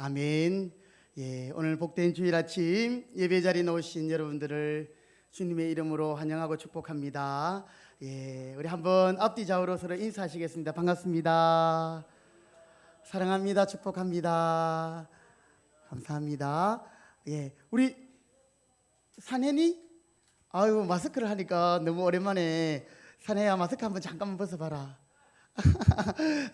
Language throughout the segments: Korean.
아멘. 예, 오늘 복된 주일 아침 예배 자리에 오신 여러분들을 주님의 이름으로 환영하고 축복합니다. 예, 우리 한번 앞뒤 좌우로 서로 인사하시겠습니다. 반갑습니다. 사랑합니다. 축복합니다. 감사합니다. 예, 우리 산혜니? 아유, 마스크를 하니까 너무 오랜만에. 산혜야, 마스크 한번 잠깐만 벗어봐라.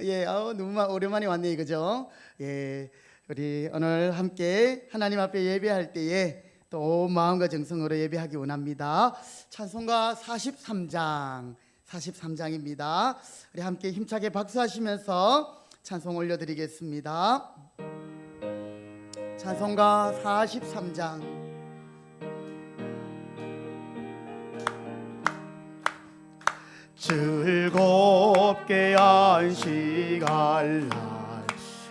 예, 너무 오랜만에 왔네, 그죠? 예, 우리 오늘 함께 하나님 앞에 예배할 때에 또 마음과 정성으로 예배하기 원합니다. 찬송가 43장입니다. 우리 함께 힘차게 박수하시면서 찬송 올려드리겠습니다. 찬송가 43장. 즐겁게 안식할 날,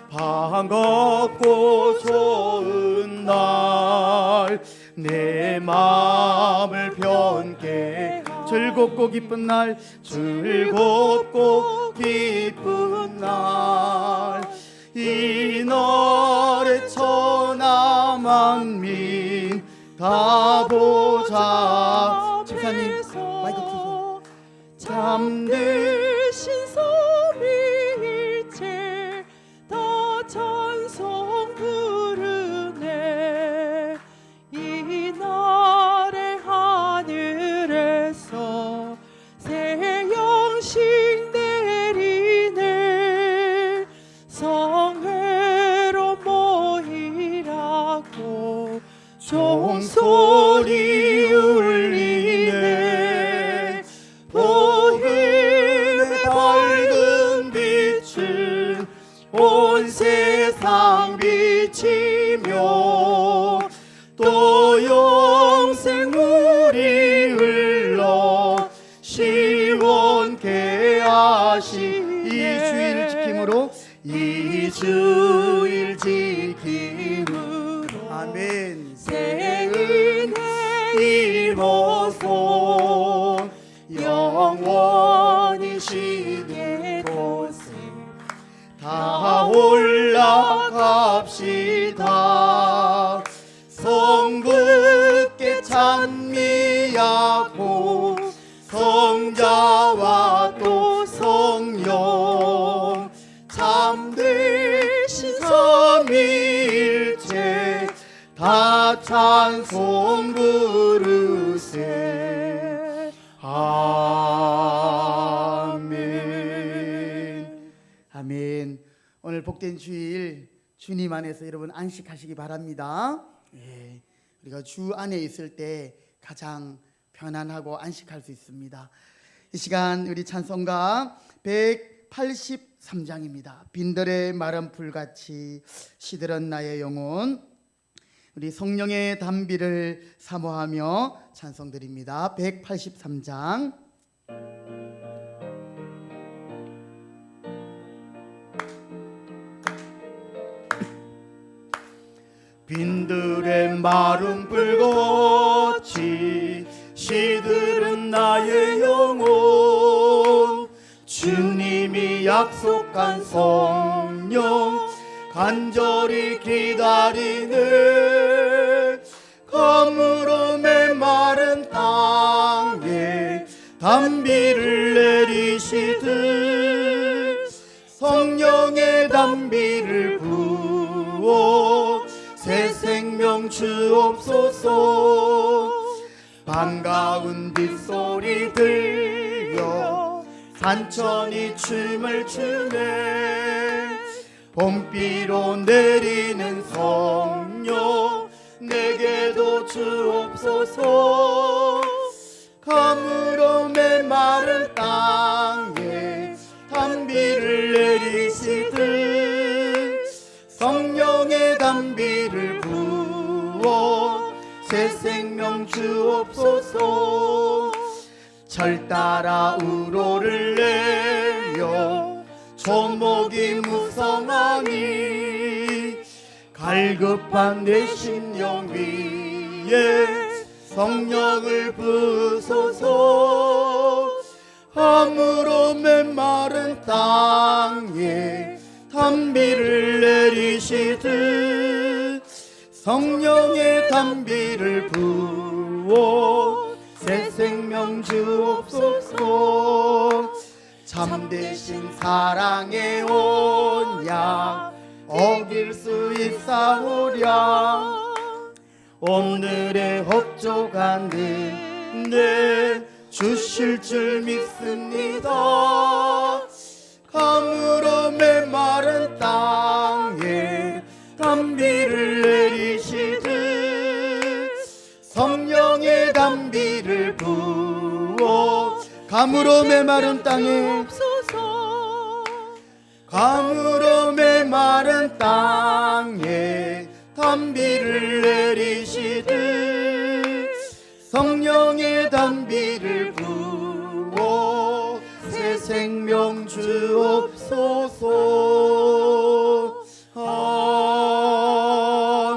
반갑고 좋은 날, 내 마음을 편케 즐겁고 기쁜 날, 즐겁고 기쁜 날, 이 날에 천하 만민 다 보자. 집사님 마이크 켜세요. 잠드신 소리일체 다 찬송 부르네. 이 날의 하늘에서 새 영식 내리네. 성회로 모이라고 종소리 울리네. 복음의 밝은 빛은 온 세상 비치며 또 영생 물이 흘러 시원케 하시네. 이 주일 지킴으로, 이 주일 지킴으로 아멘. 새 은혜 입어서 영원히 쉬게 곳에 다 올라갑시다. 성부께 찬미하고 성자와 또 성령 잠드신 삼위일체 다 찬송 부르세. 아멘. 아멘. 오늘 복된 주일 주님 안에서 여러분 안식하시기 바랍니다. 예, 우리가 주 안에 있을 때 가장 편안하고 안식할 수 있습니다. 이 시간 우리 찬송가 183장입니다. 빈들의 마른 풀같이 시들은 나의 영혼. 우리 성령의 단비를 사모하며 찬송드립니다. 183장. 빈들의 마른 풀같이 시들은 나의 영혼. 주님이 약속한 성령 간절히 기다리네. 가물어 메마른 땅에 단비를 내리시듯 성령의 단비를 부어 새 생명 주옵소서. 반가운 빗소리 들려 산천이 춤을 추네. 봄비로 내리는 성령 내게도 주옵소서. 가물어 메마른 땅에 단비를 내리시듯 성령의 단비를 부어 새 생명 주옵소서. 절 따라 우로를 내려 조목이 무성하니 갈급한 내 심령 위에 성령을 부소서. 아무로 메마른 땅에 단비를 내리시듯 성령의 단비를 부어 새 생명 주옵소서. 참되신 사랑의 언약 어길 수 있사오랴. 오늘의 헛조간 은혜 주실 줄 믿습니다. 가물어 메마른 땅에 단비를 내리시듯 성령의 단비를 부어 가물어 메마른 땅에 가물어 메마른 땅에 단비를 내리시듯 성령의 단비를 부어 새 생명 주옵소서.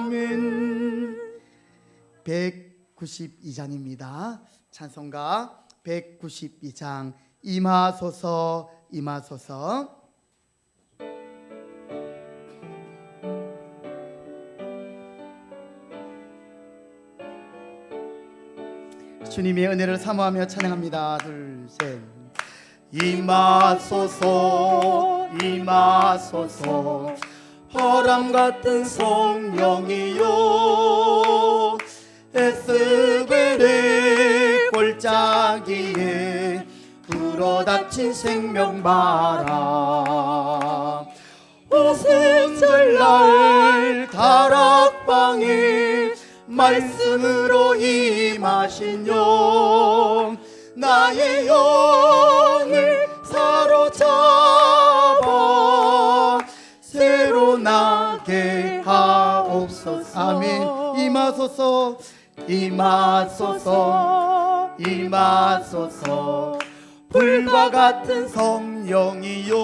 아멘. 192장입니다. 찬송가 192장 임하소서 임하소서. 주님의 은혜를 사모하며 찬양합니다. 둘, 셋. 임하소서 임하소서 바람 같은 성령이여 에스겔의 골짜기에 불어닥친 생명바람 오순절날 다락방에 말씀으로 임하신 영 나의 영을 사로잡아 새로 나게 하옵소서. 아멘. 임하소서 임하소서 임하소서 불과 같은 성령이여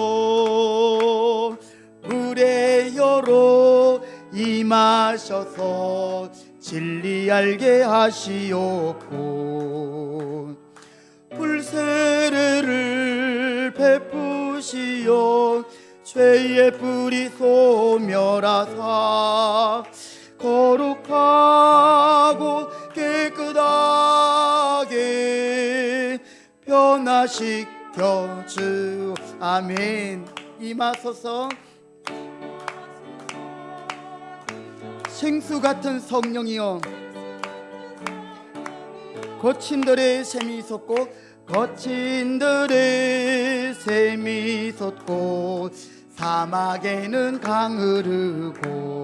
물에 열어 임하셔서 진리 알게 하시옵고 불세례를 베푸시어 죄의 뿌리 소멸하사 거룩하고 깨끗하게 변화시켜 주. 아멘. 임하소서. 생수 같은 성령이여 거친들의 샘이 솟고 거친들의 샘이 솟고 사막에는 강 흐르고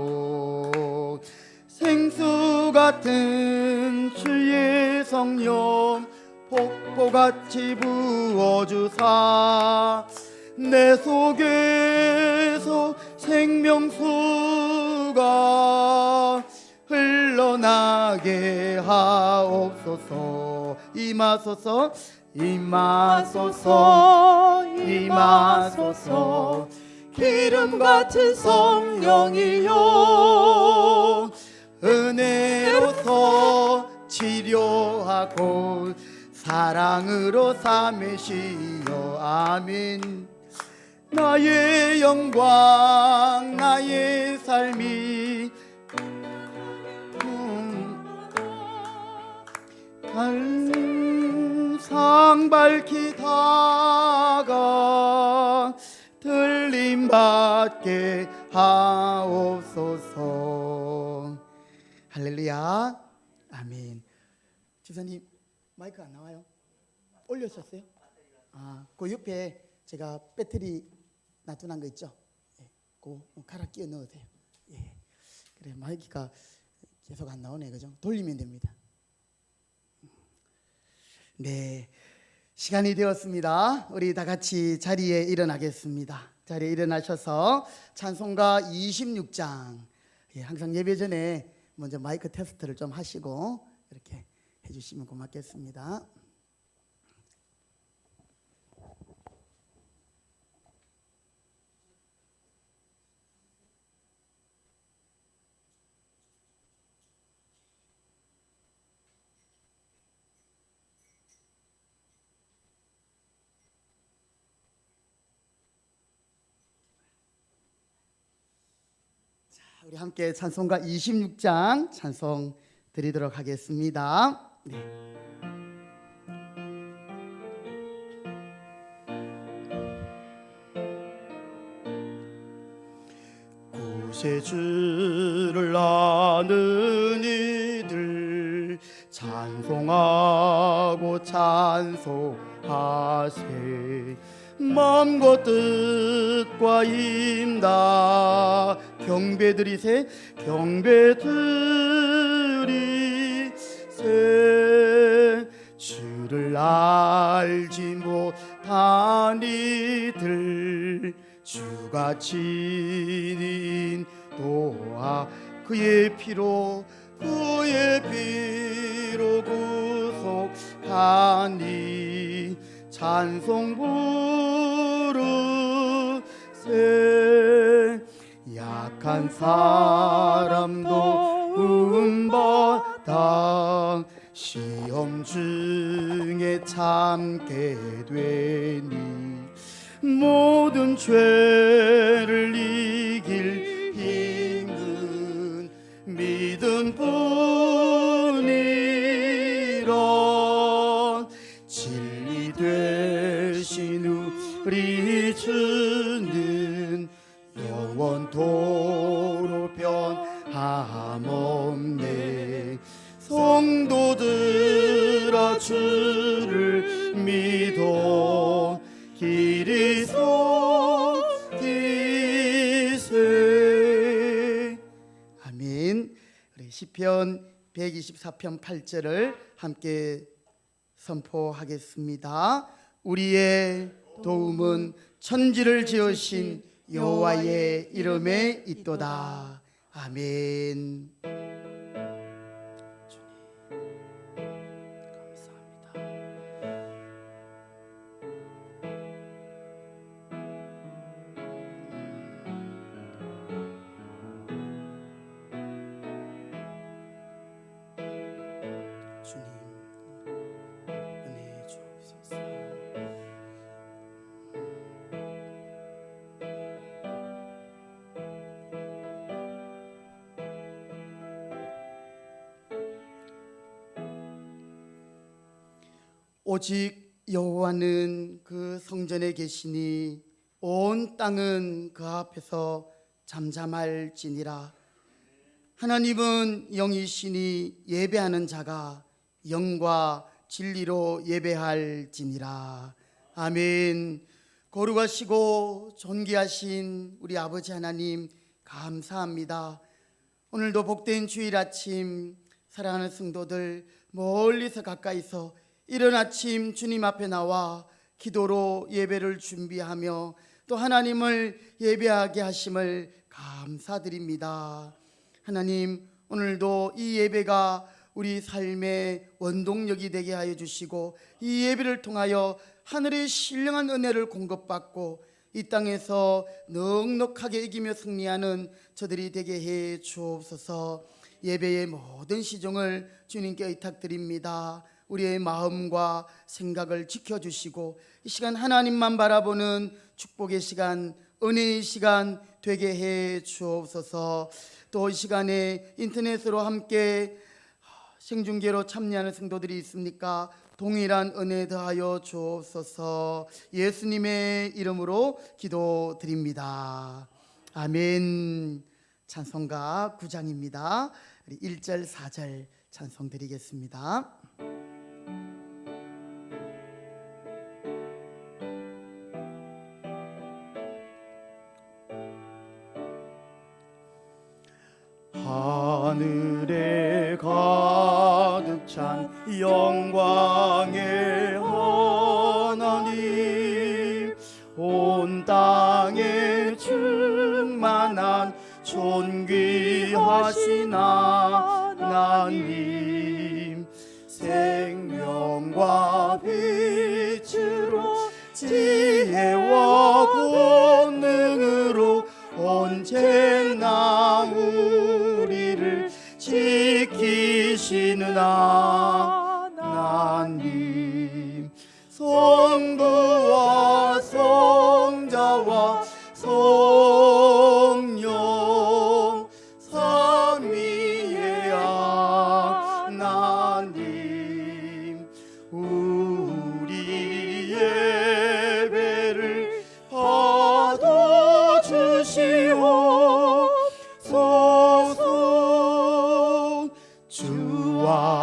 생수 같은 주의 성령 폭포같이 부어주사 내 속에서 생명수가 흘러나게 하옵소서. 임하소서 임하소서 임하소서 기름 같은 성령이여 은혜로서 치료하고 사랑으로 삼으시어. 아멘. 나의 영광 나의 삶이 항상 밝히 다가 들림받게 하옵소서. 할렐루야. 아멘. 지사님 마이크 안 나와요? 올렸었어요? 그 옆에 제가 배터리 놔둔 거 있죠? 예, 그거 갈아 끼워 넣으세요. 예, 그래 마이크가 계속 안 나오네, 그죠? 돌리면 됩니다. 네, 시간이 되었습니다. 우리 다 같이 자리에 일어나겠습니다. 자리에 일어나셔서 찬송가 26장. 예, 항상 예배 전에 먼저 마이크 테스트를 좀 하시고 이렇게 해주시면 고맙겠습니다. 우리 함께 찬송가 26장 찬송 드리도록 하겠습니다. 네. 구세주를 아는 이들 찬송하고 찬송하세. 마음과 뜻과 임다 경배드리세. 경배드리세. 주를 알지 못한 이들 주가 친인 도와 그의 피로 구속하니 찬송 부르세. 약한 사람도 은바당 시험 중에 참게 되니 모든 죄를 이길 힘은 믿음 뿐이라. 진리 되신 우리 주는 영원토록 변함없네. 성도들아 주를 믿어 길이 솟기세. 아멘. 우리 시편 124편 8절을 함께 선포하겠습니다. 우리의 도움은 천지를 지으신 여호와의 이름에 있도다. 아멘. 주님 은혜 주옵소서. 오직 여호와는 그 성전에 계시니 온 땅은 그 앞에서 잠잠할지니라. 하나님은 영이시니 예배하는 자가 영과 진리로 예배할지니라. 아멘. 거룩하시고 존귀하신 우리 아버지 하나님 감사합니다. 오늘도 복된 주일 아침 사랑하는 성도들 멀리서 가까이서 이른 아침 주님 앞에 나와 기도로 예배를 준비하며 또 하나님을 예배하게 하심을 감사드립니다. 하나님, 오늘도 이 예배가 우리 삶의 원동력이 되게 하여 주시고 이 예배를 통하여 하늘의 신령한 은혜를 공급받고 이 땅에서 넉넉하게 이기며 승리하는 저들이 되게 해 주옵소서. 예배의 모든 시종을 주님께 의탁드립니다. 우리의 마음과 생각을 지켜주시고 이 시간 하나님만 바라보는 축복의 시간, 은혜의 시간 되게 해 주옵소서. 또 이 시간에 인터넷으로 함께 생중계로 참여하는 성도들이 있습니까? 동일한 은혜 더하여 주옵소서. 예수님의 이름으로 기도드립니다. 아멘. 찬송가 9장입니다. 1절 4절 찬송 드리겠습니다. 하늘에 가득 찬 영광의 하나님, 온 땅에 충만한 존귀하신 하나님, 생명과 빛으로 지혜와 권능으로 언제나 우리를 지키시는 하나님, 성부와 성자와 성령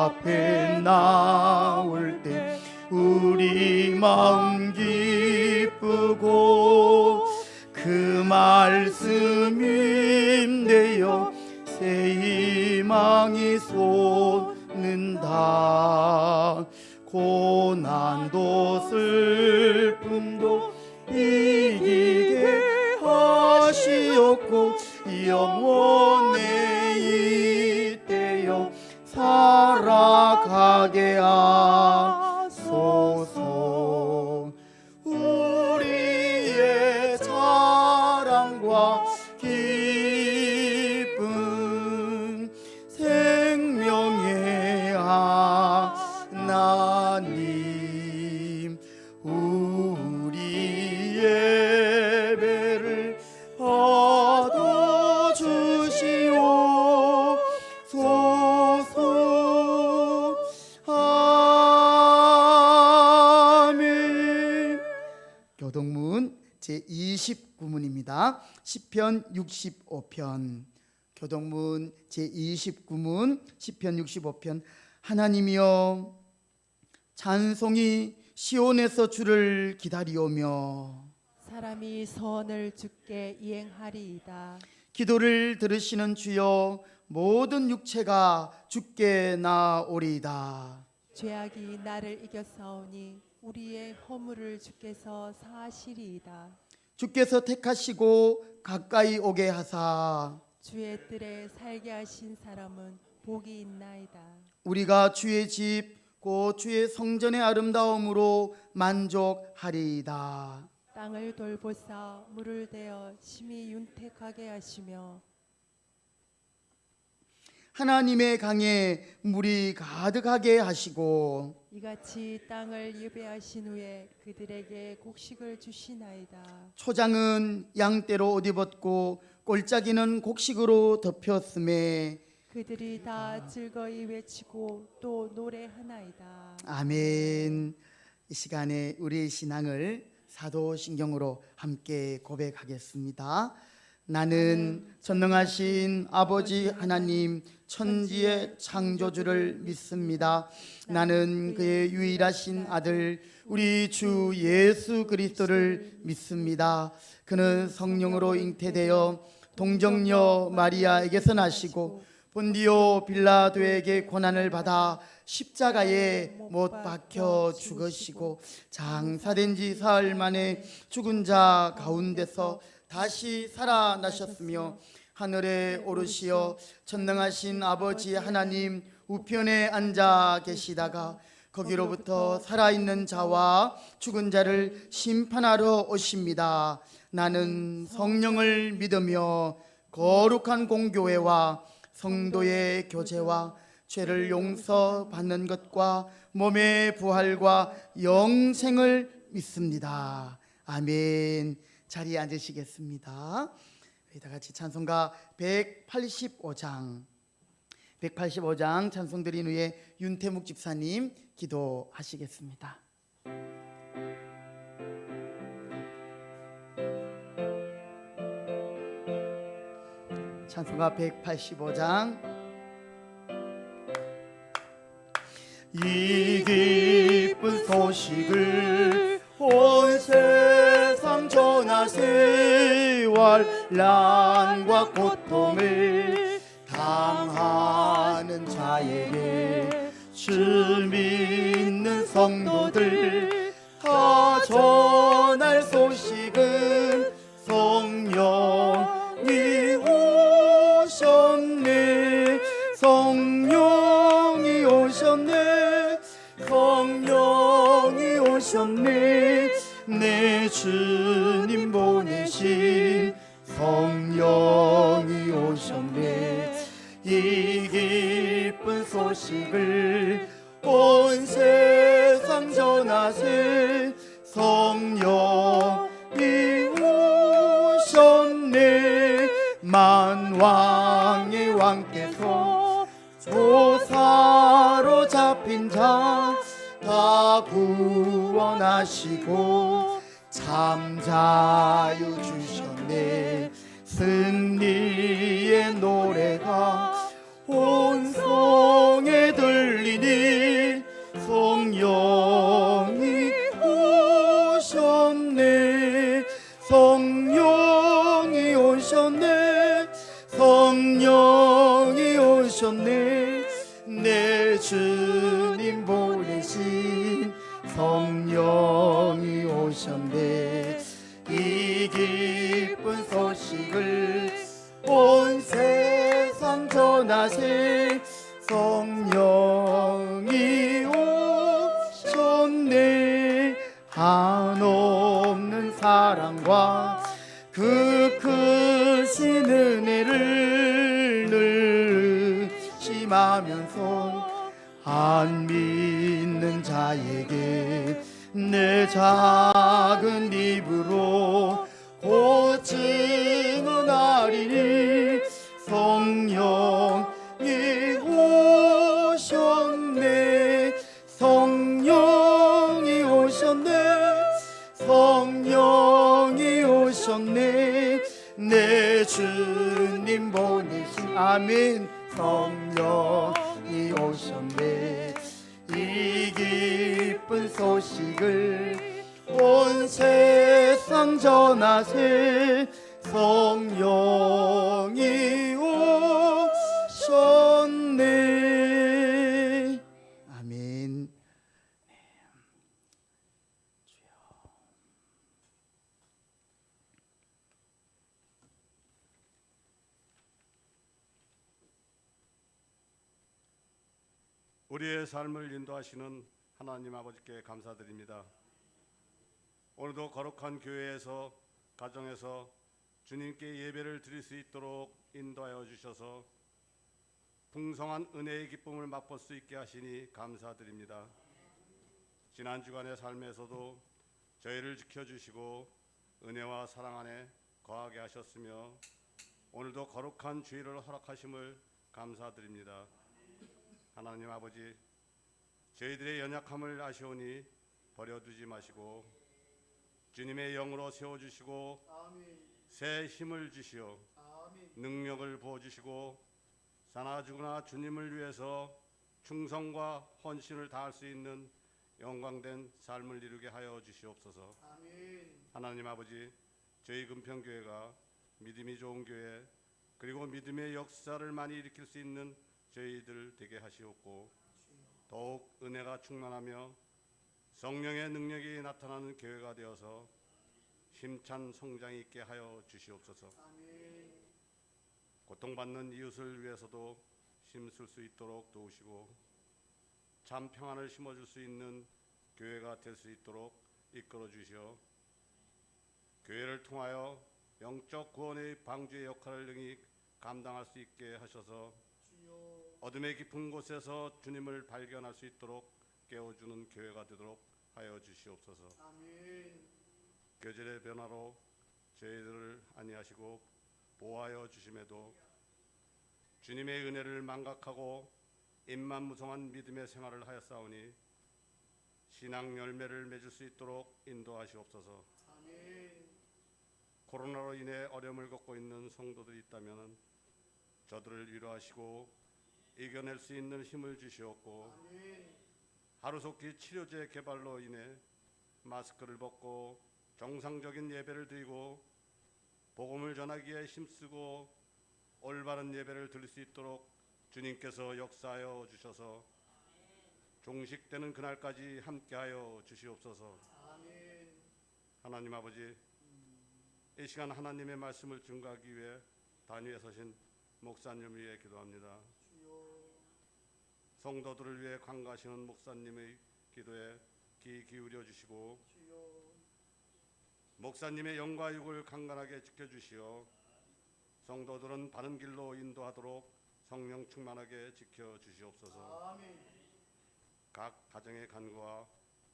앞에 나올 때 우리 마음 기쁘고 그 말씀인데요 새 희망이 솟는다. 고난도 슬픔도 이기게 하시었고 영원에 이때여 살아가게 하소서. 우리의 자랑과 기쁨 생명의 하나님 우리 예배를 받아주시옵소서. 아멘. 교동문 제29문입니다. 시편 65편. 교동문 제29문 시편 65편. 하나님이여 찬송이 시온에서 주를 기다리오며 사람이 선을 주께 이행하리이다. 기도를 들으시는 주여 모든 육체가 주께 나오리이다. 죄악이 나를 이겼사오니 우리의 허물을 주께서 사하시리이다. 주께서 택하시고 가까이 오게 하사 주의 뜰에 살게 하신 사람은 복이 있나이다. 우리가 주의 집 곧 주의 성전의 아름다움으로 만족하리이다. 땅을 돌보사 물을 대어 심히 윤택하게 하시며 하나님의 강에 물이 가득하게 하시고 이같이 땅을 예배하신 후에 그들에게 곡식을 주시나이다. 초장은 양떼로 옷 입었고 골짜기는 곡식으로 덮였음에 그들이 다 즐거이 외치고 또 노래하나이다. 아멘. 이 시간에 우리의 신앙을 사도신경으로 함께 고백하겠습니다. 나는 전능하신 아버지 하나님 천지의 창조주를 믿습니다. 나는 그의 유일하신 아들 우리 주 예수 그리스도를 믿습니다. 그는 성령으로 잉태되어 동정녀 마리아에게서 나시고 본디오 빌라도에게 고난을 받아 십자가에 못 박혀 죽으시고 장사된 지 사흘 만에 죽은 자 가운데서 다시 살아나셨으며 하늘에 오르시어 전능하신 아버지 하나님 우편에 앉아 계시다가 거기로부터 살아있는 자와 죽은 자를 심판하러 오십니다. 나는 성령을 믿으며 거룩한 공교회와 성도의 교제와 죄를 용서받는 것과 몸의 부활과 영생을 믿습니다. 아멘. 자리에 앉으시겠습니다. 다 같이 찬송가 185장 찬송 드린 후에 윤태묵 집사님 기도하시겠습니다. 찬송가 185장. 이 기쁜 소식을 온 세상 전하세 환난과 고통을 당하는 자에게 주 믿는 성도들 다 전할 소식은 성령이 오셨네. 성령이 오셨네. 성령이 오셨네. 내 주님 보내신 성령이 오셨네. 이 기쁜 소식을 온 세상 전하세 성령이 오셨네. 만왕의 왕께서 조사로 잡힌 자 다 구원하시고 참자유 주셨네. 승리의 노래가 온 성에 들리니 성령이 오셨네. 내 주님 보내신 성령이 오셨네. 이 기쁜 소식을 온 세상 전하세. 성령이 오셨네. 한없는 사랑과 그 크신 은혜를 늘 심하면서 안 믿는 자에게 내 작은 입으로 고치는 아리니. 성령이 오셨네. 성령이 오셨네. 성령이 오셨네. 내 주님 보내신 아멘. 성령이 오셨네. 이 기쁜 소식을 온 세상 전하세. 성령이 오셨네. 아멘. 우리의 삶을 인도하시는 하나님 아버지께 감사드립니다. 오늘도 거룩한 교회에서, 가정에서 주님께 예배를 드릴 수 있도록 인도하여 주셔서 풍성한 은혜의 기쁨을 맛볼 수 있게 하시니 감사드립니다. 지난 주간의 삶에서도 저희를 지켜주시고 은혜와 사랑 안에 거하게 하셨으며 오늘도 거룩한 주일을 허락하심을 감사드립니다. 하나님 아버지, 저희들의 연약함을 아시오니 버려두지 마시고 주님의 영으로 세워주시고 새 힘을 주시어 능력을 부어주시고 사나 죽으나 주님을 위해서 충성과 헌신을 다할 수 있는 영광된 삶을 이루게 하여 주시옵소서. 하나님 아버지, 저희 금평교회가 믿음이 좋은 교회, 그리고 믿음의 역사를 많이 일으킬 수 있는 저희들 되게 하시옵고 더욱 은혜가 충만하며 성령의 능력이 나타나는 교회가 되어서 힘찬 성장이 있게 하여 주시옵소서. 고통받는 이웃을 위해서도 힘쓸 수 있도록 도우시고 참 평안을 심어줄 수 있는 교회가 될 수 있도록 이끌어 주시어 교회를 통하여 영적 구원의 방주의 역할을 능히 감당할 수 있게 하셔서 어둠의 깊은 곳에서 주님을 발견할 수 있도록 깨워주는 교회가 되도록 하여 주시옵소서. 계절의 변화로 저희들을 안위하시고 보호하여 주심에도 주님의 은혜를 망각하고 입만무성한 믿음의 생활을 하였사오니 신앙 열매를 맺을 수 있도록 인도하시옵소서. 코로나로 인해 어려움을 겪고 있는 성도들이 있다면 저들을 위로하시고 이겨낼 수 있는 힘을 주시옵고 하루속히 치료제 개발로 인해 마스크를 벗고 정상적인 예배를 드리고 복음을 전하기에 힘쓰고 올바른 예배를 드릴 수 있도록 주님께서 역사하여 주셔서 종식되는 그날까지 함께하여 주시옵소서. 하나님 아버지, 이 시간 하나님의 말씀을 증거하기 위해 단위에 서신 목사님을 위해 기도합니다. 성도들을 위해 간구하시는 목사님의 기도에 귀 기울여 주시고 목사님의 영과 육을 강건하게 지켜주시어 성도들은 바른 길로 인도하도록 성령 충만하게 지켜주시옵소서. 각 가정의 간구와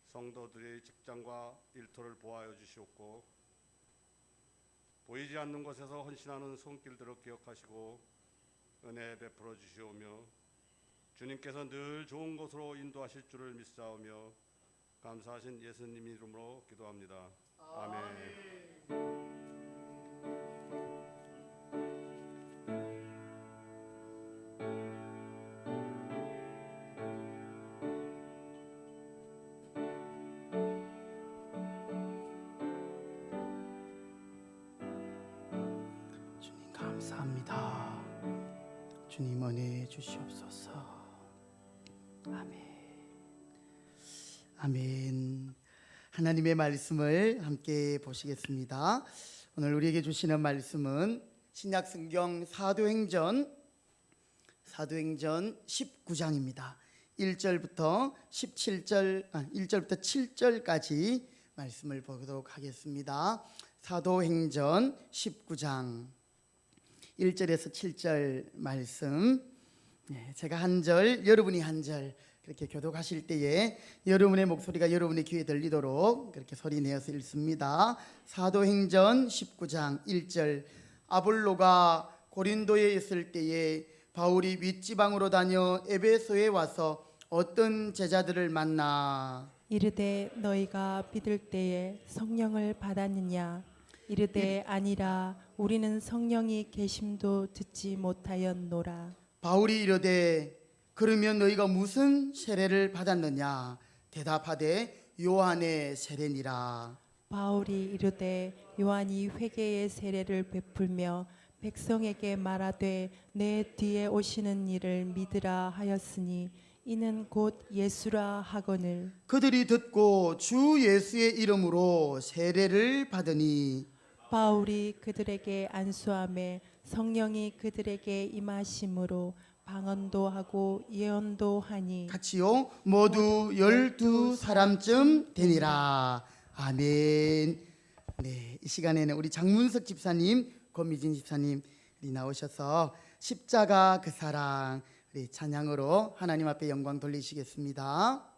성도들의 직장과 일터를 보호하여 주시옵고 보이지 않는 곳에서 헌신하는 손길들을 기억하시고 은혜 베풀어 주시오며 주님께서 늘 좋은 곳으로 인도하실 줄을 믿사오며 감사하신 예수님 이름으로 기도합니다. 아멘. 주님 감사합니다. 주님 은혜 주시옵소서. 아멘. 아멘. 하나님의 말씀을 함께 보시겠습니다. 오늘 우리에게 주시는 말씀은 신약 성경 사도행전 19장입니다. 1절부터 7절까지 말씀을 보도록 하겠습니다. 사도행전 19장 1절에서 7절 말씀, 제가 한 절, 여러분이 한 절 그렇게 교독하실 때에 여러분의 목소리가 여러분의 귀에 들리도록 그렇게 소리 내어서 읽습니다. 사도행전 19장 1절. 아볼로가 고린도에 있을 때에 바울이 윗지방으로 다녀 에베소에 와서 어떤 제자들을 만나 이르되 너희가 믿을 때에 성령을 받았느냐? 이르되 아니라 우리는 성령이 계심도 듣지 못하였노라. 바울이 이르되 그러면 너희가 무슨 세례를 받았느냐? 대답하되 요한의 세례니라. 바울이 이르되 요한이 회개의 세례를 베풀며 백성에게 말하되 내 뒤에 오시는 이를 믿으라 하였으니 이는 곧 예수라 하거늘. 그들이 듣고 주 예수의 이름으로 세례를 받으니 바울이 그들에게 안수하매 성령이 그들에게 임하심으로 방언도 하고 예언도 하니 같이요 모두 12사람쯤 되니라. 아멘. 네, 이 시간에는 우리 장문석 집사님, 권미진 집사님 나오셔서 십자가 그 사랑 우리 찬양으로 하나님 앞에 영광 돌리시겠습니다.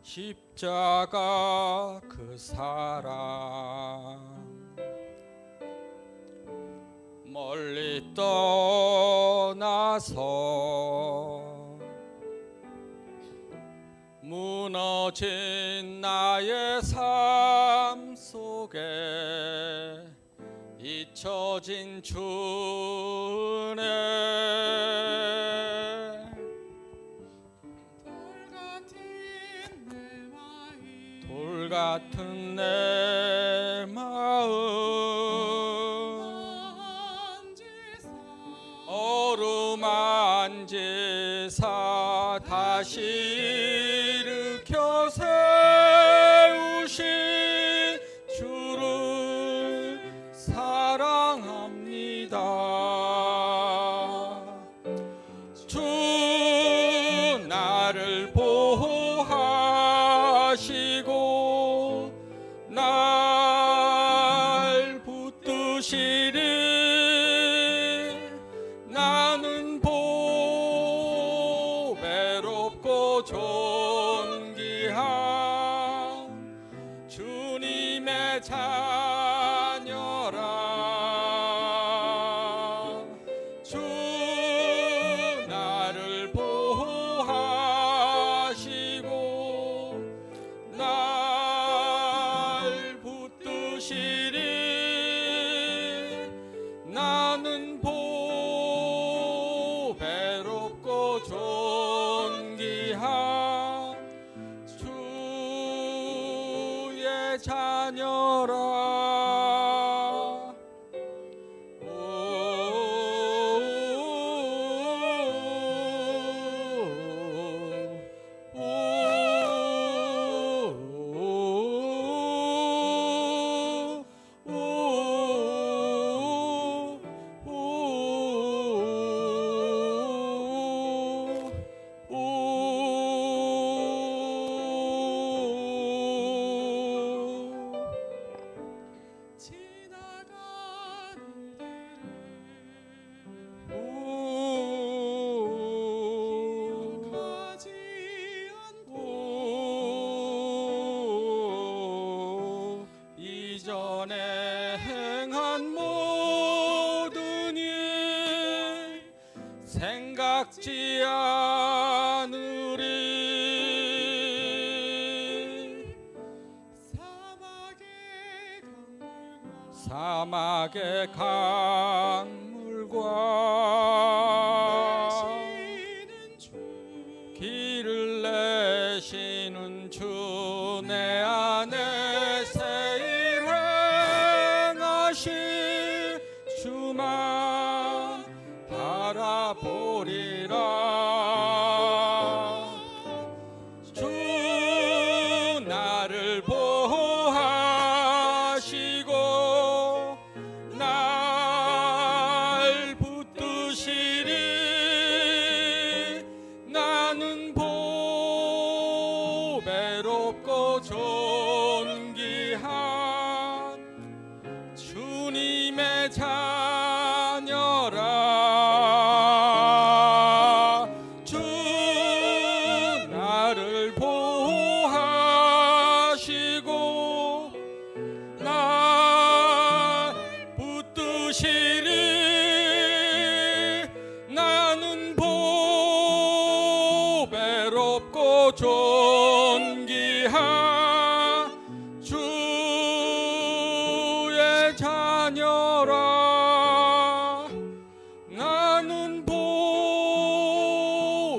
십자가 그 사랑 멀리 떠나서 무너진 나의 삶 속에 잊혀진 주네. 돌 같은 내 마음 어루만지사 다시 일으켜 세우신 주를 사랑합니다. 주 나를 보호하시고 날 붙드시리. 나는 보배롭고 존귀한 주님의 자녀라. 주 나를 보호하시고 날 붙드시리. 나는 보배롭고 존귀한 주의 자녀라. 받지 않으리. 사막의 강물과 길을 내시는 주 내 안에 새 일 행하실 주만 바라보리라. 주 나를 보호하시고 날 붙드시리. 나는 보배롭고 존귀한 주님의 자녀라. 주 나를 보호하시고 날 붙드시리. 나는 보배롭고 존귀한 주의 자녀라. 나는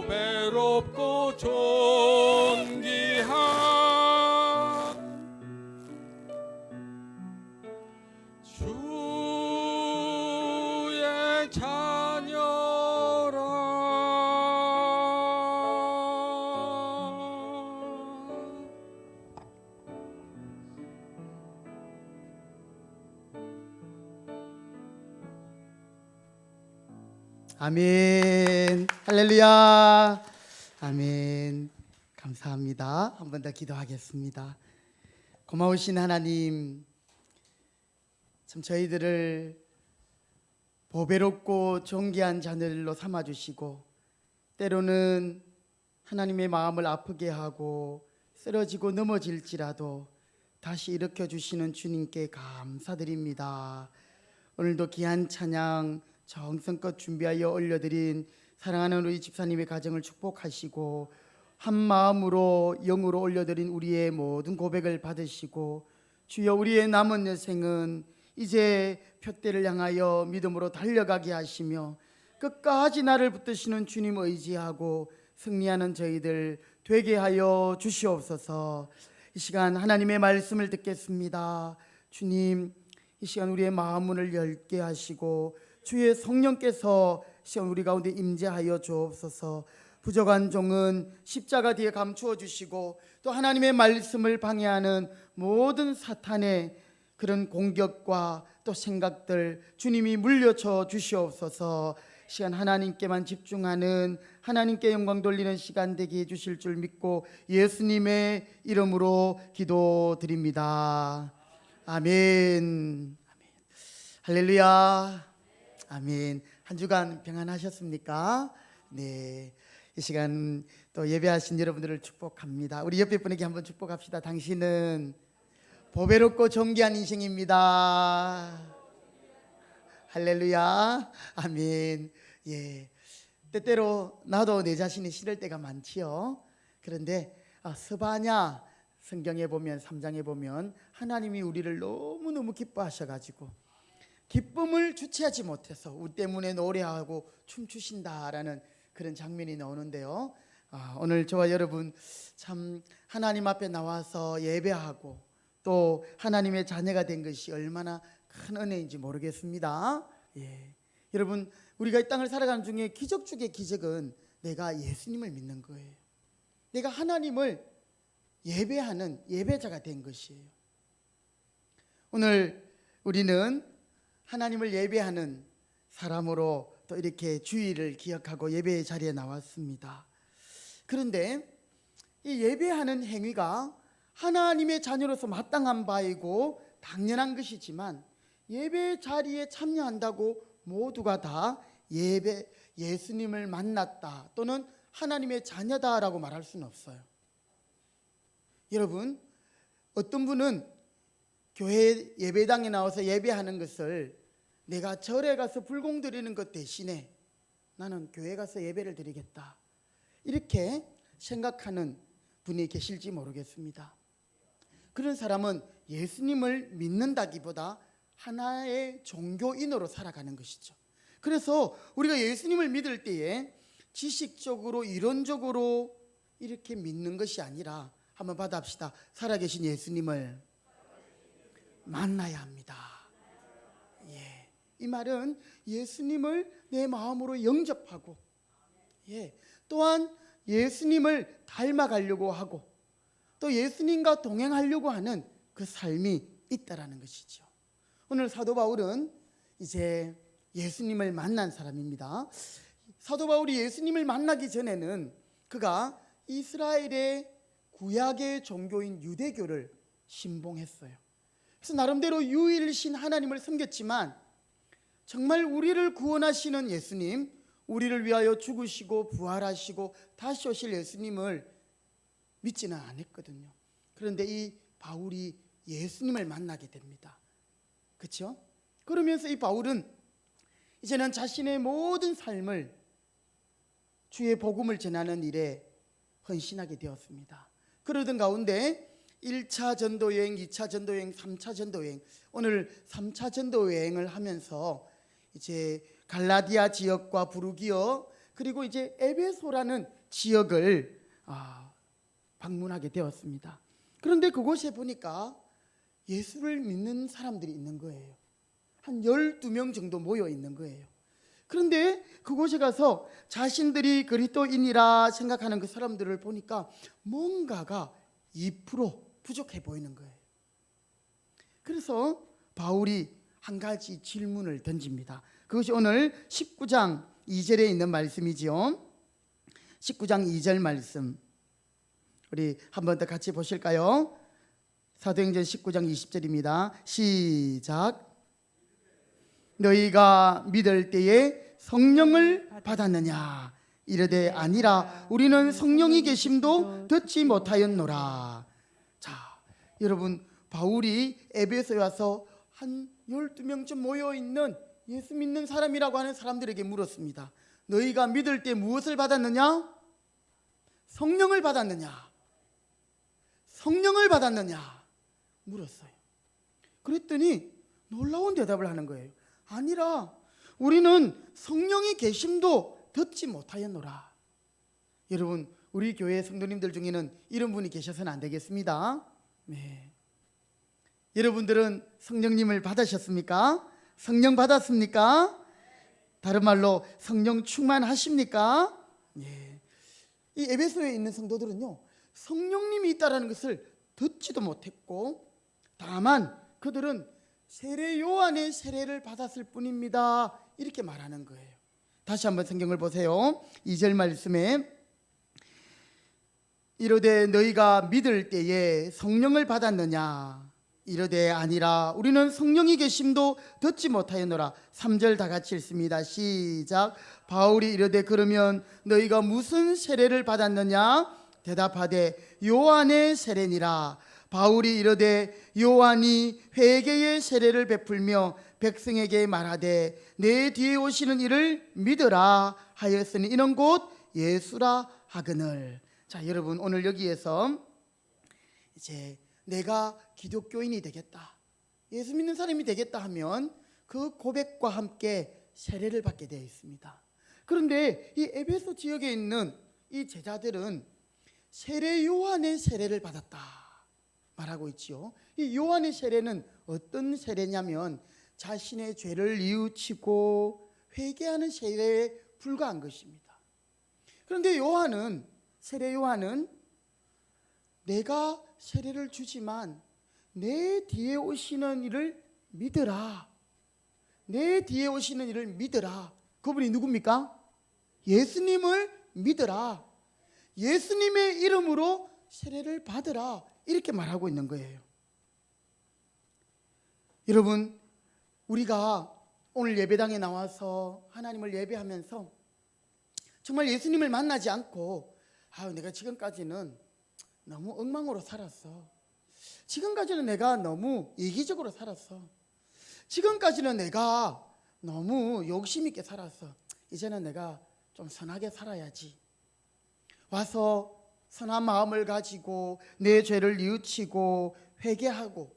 보배롭고 존귀한 주의 자녀라. 아멘. 할렐루야. 아멘. 감사합니다. 한 번 더 기도하겠습니다. 고마우신 하나님, 참 저희들을 보배롭고 존귀한 자녀들로 삼아주시고 때로는 하나님의 마음을 아프게 하고 쓰러지고 넘어질지라도 다시 일으켜주시는 주님께 감사드립니다. 오늘도 귀한 찬양 정성껏 준비하여 올려드린 사랑하는 우리 집사님의 가정을 축복하시고 한 마음으로 영으로 올려드린 우리의 모든 고백을 받으시고 주여 우리의 남은 여생은 이제 표대를 향하여 믿음으로 달려가게 하시며 끝까지 나를 붙드시는 주님 의지하고 승리하는 저희들 되게 하여 주시옵소서. 이 시간 하나님의 말씀을 듣겠습니다. 주님, 이 시간 우리의 마음 문을 열게 하시고 주의 성령께서 시간 우리 가운데 임재하여 주옵소서. 부족한 종은 십자가 뒤에 감추어 주시고 또 하나님의 말씀을 방해하는 모든 사탄의 그런 공격과 또 생각들 주님이 물려쳐 주시옵소서. 시간 하나님께만 집중하는 하나님께 영광 돌리는 시간 되게 해주실 줄 믿고 예수님의 이름으로 기도드립니다. 아멘. 할렐루야. 아멘. 한 주간 평안하셨습니까? 네. 이 시간 또 예배하신 여러분들을 축복합니다. 우리 옆에 분에게 한번 축복합시다. 당신은 보배롭고 존귀한 인생입니다. 할렐루야. 아멘. 예. 때때로 나도 내 자신이 싫을 때가 많지요. 그런데 스바냐 성경에 보면 3장에 보면 하나님이 우리를 너무너무 기뻐하셔가지고 기쁨을 주체하지 못해서 우리 때문에 노래하고 춤추신다라는 그런 장면이 나오는데요. 오늘 저와 여러분 참 하나님 앞에 나와서 예배하고 또 하나님의 자녀가 된 것이 얼마나 큰 은혜인지 모르겠습니다. 예. 여러분 우리가 이 땅을 살아가는 중에 기적 중의 기적은 내가 예수님을 믿는 거예요. 내가 하나님을 예배하는 예배자가 된 것이에요. 오늘 우리는 하나님을 예배하는 사람으로 또 이렇게 주일을 기억하고 예배의 자리에 나왔습니다. 그런데 이 예배하는 행위가 하나님의 자녀로서 마땅한 바이고 당연한 것이지만 예배 자리에 참여한다고 모두가 다 예수님을 만났다 또는 하나님의 자녀다라고 말할 수는 없어요. 여러분, 어떤 분은 교회 예배당에 나와서 예배하는 것을 내가 절에 가서 불공 드리는 것 대신에 나는 교회 가서 예배를 드리겠다, 이렇게 생각하는 분이 계실지 모르겠습니다. 그런 사람은 예수님을 믿는다기보다 하나의 종교인으로 살아가는 것이죠. 그래서 우리가 예수님을 믿을 때에 지식적으로 이론적으로 이렇게 믿는 것이 아니라 한번 받아합시다. 살아계신 예수님을 만나야 합니다. 이 말은 예수님을 내 마음으로 영접하고, 또한 예수님을 닮아가려고 하고, 또 예수님과 동행하려고 하는 그 삶이 있다라는 것이죠. 오늘 사도 바울은 이제 예수님을 만난 사람입니다. 사도 바울이 예수님을 만나기 전에는 그가 이스라엘의 구약의 종교인 유대교를 신봉했어요. 그래서 나름대로 유일신 하나님을 섬겼지만 정말 우리를 구원하시는 예수님, 우리를 위하여 죽으시고 부활하시고 다시 오실 예수님을 믿지는 않았거든요. 그런데 이 바울이 예수님을 만나게 됩니다. 그렇죠? 그러면서 이 바울은 이제는 자신의 모든 삶을 주의 복음을 전하는 일에 헌신하게 되었습니다. 그러던 가운데 1차 전도여행, 2차 전도여행, 3차 전도여행, 오늘 3차 전도여행을 하면서 이제 갈라디아 지역과 부르기어 그리고 이제 에베소라는 지역을 방문하게 되었습니다. 그런데 그곳에 보니까 예수를 믿는 사람들이 있는 거예요. 한 12명 정도 모여 있는 거예요. 그런데 그곳에 가서 자신들이 그리스도인이라 생각하는 그 사람들을 보니까 뭔가가 2% 부족해 보이는 거예요. 그래서 바울이 한 가지 질문을 던집니다. 그것이 오늘 19장 2절에 있는 말씀이지요. 19장 2절 말씀 우리 한 번 더 같이 보실까요? 사도행전 19장 20절입니다. 시작. 너희가 믿을 때에 성령을 받았느냐? 이르되 아니라 우리는 성령이 계심도 듣지 못하였노라. 자, 여러분, 바울이 에베소에 와서 한 12명쯤 모여있는 예수 믿는 사람이라고 하는 사람들에게 물었습니다. 너희가 믿을 때 무엇을 받았느냐? 성령을 받았느냐? 성령을 받았느냐? 물었어요. 그랬더니 놀라운 대답을 하는 거예요. 아니라 우리는 성령이 계심도 듣지 못하였노라. 여러분, 우리 교회 성도님들 중에는 이런 분이 계셔서는 안 되겠습니다. 네. 여러분들은 성령님을 받으셨습니까? 성령 받았습니까? 다른 말로 성령 충만하십니까? 예. 이 에베소에 있는 성도들은요, 성령님이 있다라는 것을 듣지도 못했고, 다만 그들은 세례 요한의 세례를 받았을 뿐입니다. 이렇게 말하는 거예요. 다시 한번 성경을 보세요. 2절 말씀에 이르되 너희가 믿을 때에 성령을 받았느냐? 이르되 아니라 우리는 성령이 계심도 듣지 못하였노라. 3절 다 같이 읽습니다. 시작. 바울이 이르되 그러면 너희가 무슨 세례를 받았느냐? 대답하되 요한의 세례니라. 바울이 이르되 요한이 회개의 세례를 베풀며 백성에게 말하되 내 뒤에 오시는 이를 믿으라 하였으니 이는 곧 예수라 하거늘. 자, 여러분, 오늘 여기에서 이제 내가 기독교인이 되겠다, 예수 믿는 사람이 되겠다 하면 그 고백과 함께 세례를 받게 되어 있습니다. 그런데 이 에베소 지역에 있는 이 제자들은 세례 요한의 세례를 받았다 말하고 있지요. 이 요한의 세례는 어떤 세례냐면 자신의 죄를 뉘우치고 회개하는 세례에 불과한 것입니다. 그런데 세례 요한은 내가 세례를 주지만 내 뒤에 오시는 이를 믿으라. 내 뒤에 오시는 이를 믿으라. 그분이 누굽니까? 예수님을 믿으라. 예수님의 이름으로 세례를 받으라. 이렇게 말하고 있는 거예요. 여러분, 우리가 오늘 예배당에 나와서 하나님을 예배하면서 정말 예수님을 만나지 않고 내가 지금까지는 너무 엉망으로 살았어. 지금까지는 내가 너무 이기적으로 살았어. 지금까지는 내가 너무 욕심 있게 살았어. 이제는 내가 좀 선하게 살아야지. 와서 선한 마음을 가지고 내 죄를 뉘우치고 회개하고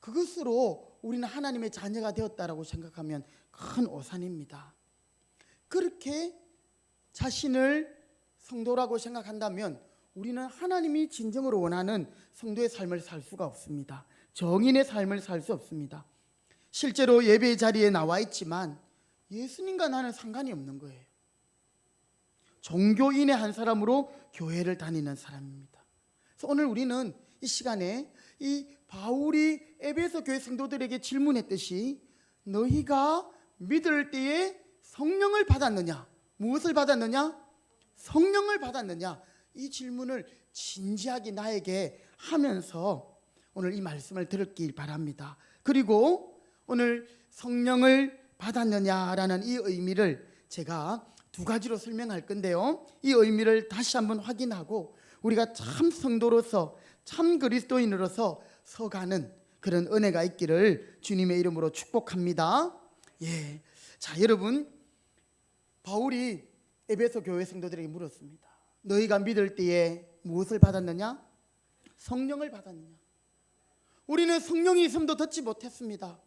그것으로 우리는 하나님의 자녀가 되었다라고 생각하면 큰 오산입니다. 그렇게 자신을 성도라고 생각한다면 우리는 하나님이 진정으로 원하는 성도의 삶을 살 수가 없습니다. 정인의 삶을 살 수 없습니다. 실제로 예배의 자리에 나와 있지만 예수님과 나는 상관이 없는 거예요. 종교인의 한 사람으로 교회를 다니는 사람입니다. 그래서 오늘 우리는 이 시간에 이 바울이 에베소 교회 성도들에게 질문했듯이 너희가 믿을 때에 성령을 받았느냐? 무엇을 받았느냐? 성령을 받았느냐? 이 질문을 진지하게 나에게 하면서 오늘 이 말씀을 들었길 바랍니다. 그리고 오늘 성령을 받았느냐라는 이 의미를 제가 두 가지로 설명할 건데요. 이 의미를 다시 한번 확인하고 우리가 참 성도로서 참 그리스도인으로서 서가는 그런 은혜가 있기를 주님의 이름으로 축복합니다. 예, 자 여러분, 바울이 에베소 교회 성도들에게 물었습니다. 너희가 믿을 때에 무엇을 받았느냐? 성령을 받았느냐? 우리는 성령이 있음도 듣지 못했습니다.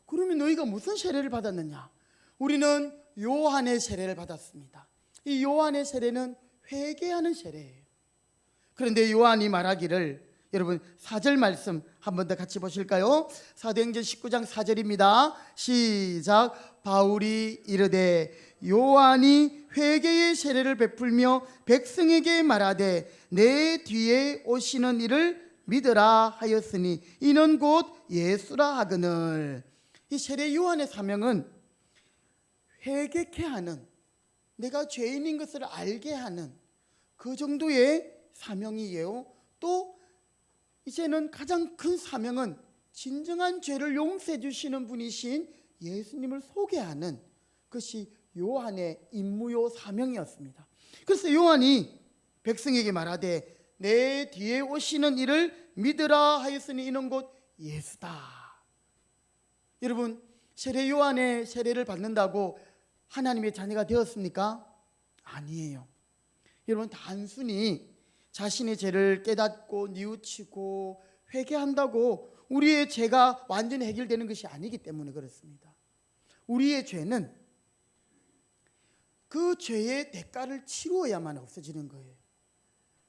그러면 너희가 무슨 세례를 받았느냐? 우리는 요한의 세례를 받았습니다. 이 요한의 세례는 회개하는 세례예요. 그런데 요한이 말하기를, 여러분 4절 말씀 한 번 더 같이 보실까요? 사도행전 19장 4절입니다. 시작. 바울이 이르되 요한이 회개의 세례를 베풀며 백성에게 말하되 내 뒤에 오시는 이를 믿으라 하였으니 이는 곧 예수라 하거늘. 이 세례 요한의 사명은 회개케 하는, 내가 죄인인 것을 알게 하는 그 정도의 사명이에요. 또 이제는 가장 큰 사명은 진정한 죄를 용서해 주시는 분이신 예수님을 소개하는 것이 요한의 임무요 사명이었습니다. 그래서 요한이 백성에게 말하되 내 뒤에 오시는 이를 믿으라 하였으니 이는 곧 예수다. 여러분, 세례 요한의 세례를 받는다고 하나님의 자녀가 되었습니까? 아니에요. 여러분, 단순히 자신의 죄를 깨닫고 뉘우치고 회개한다고 우리의 죄가 완전히 해결되는 것이 아니기 때문에 그렇습니다. 우리의 죄는 그 죄의 대가를 치루어야만 없어지는 거예요.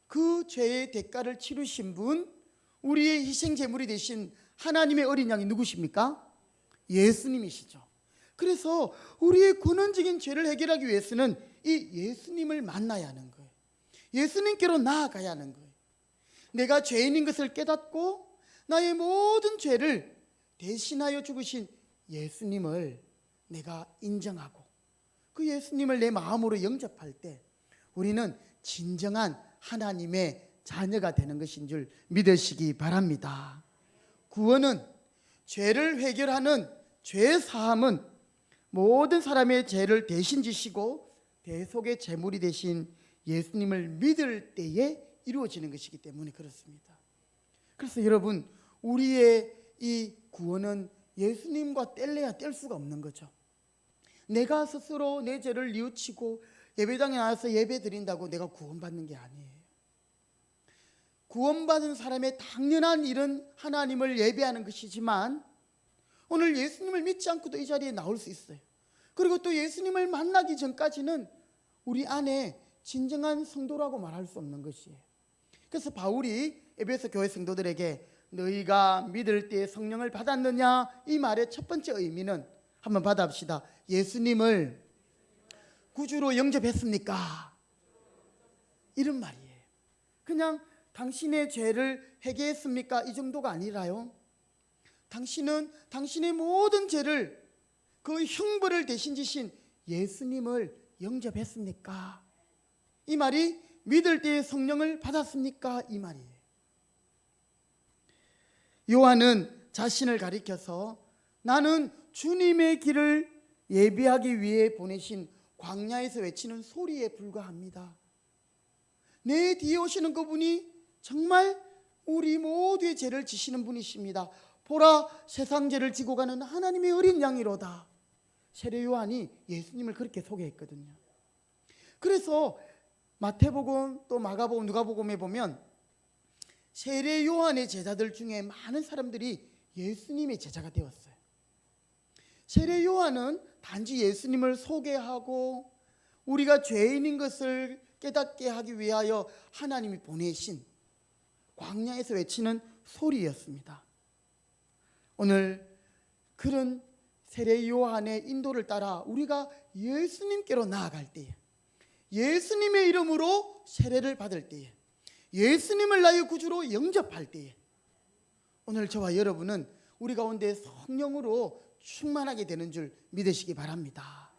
그 죄의 대가를 치루신 분, 우리의 희생제물이 되신 하나님의 어린 양이 누구십니까? 예수님이시죠. 그래서 우리의 근원적인 죄를 해결하기 위해서는 이 예수님을 만나야 하는 거예요. 예수님께로 나아가야 하는 거예요. 내가 죄인인 것을 깨닫고 나의 모든 죄를 대신하여 죽으신 예수님을 내가 인정하고 그 예수님을 내 마음으로 영접할 때 우리는 진정한 하나님의 자녀가 되는 것인 줄 믿으시기 바랍니다. 구원은, 죄를 해결하는 죄 사함은 모든 사람의 죄를 대신 지시고 대속의 제물이 되신 예수님을 믿을 때에 이루어지는 것이기 때문에 그렇습니다. 그래서 여러분, 우리의 이 구원은 예수님과 뗄래야 뗄 수가 없는 거죠. 내가 스스로 내 죄를 뉘우치고 예배당에 나와서 예배 드린다고 내가 구원받는 게 아니에요. 구원받은 사람의 당연한 일은 하나님을 예배하는 것이지만 오늘 예수님을 믿지 않고도 이 자리에 나올 수 있어요. 그리고 또 예수님을 만나기 전까지는 우리 안에 진정한 성도라고 말할 수 없는 것이에요. 그래서 바울이 에베소 교회 성도들에게 너희가 믿을 때 성령을 받았느냐, 이 말의 첫 번째 의미는 한번 받아봅시다. 예수님을 구주로 영접했습니까? 이런 말이에요. 그냥 당신의 죄를 회개했습니까? 이 정도가 아니라요. 당신은 당신의 모든 죄를, 그 형벌을 대신 지신 예수님을 영접했습니까? 이 말이 믿을 때에 성령을 받았습니까? 이 말이에요. 요한은 자신을 가리켜서 나는 주님의 길을 예비하기 위해 보내신 광야에서 외치는 소리에 불과합니다. 내 뒤에 오시는 그분이 정말 우리 모두의 죄를 지시는 분이십니다. 보라, 세상 죄를 지고 가는 하나님의 어린 양이로다. 세례 요한이 예수님을 그렇게 소개했거든요. 그래서 마태복음 또 마가복음 누가복음에 보면 세례 요한의 제자들 중에 많은 사람들이 예수님의 제자가 되었어요. 세례 요한은 단지 예수님을 소개하고 우리가 죄인인 것을 깨닫게 하기 위하여 하나님이 보내신 광야에서 외치는 소리였습니다. 오늘 그런 세례 요한의 인도를 따라 우리가 예수님께로 나아갈 때에, 예수님의 이름으로 세례를 받을 때에, 예수님을 나의 구주로 영접할 때에, 오늘 저와 여러분은 우리 가운데 성령으로 충만하게 되는 줄 믿으시기 바랍니다.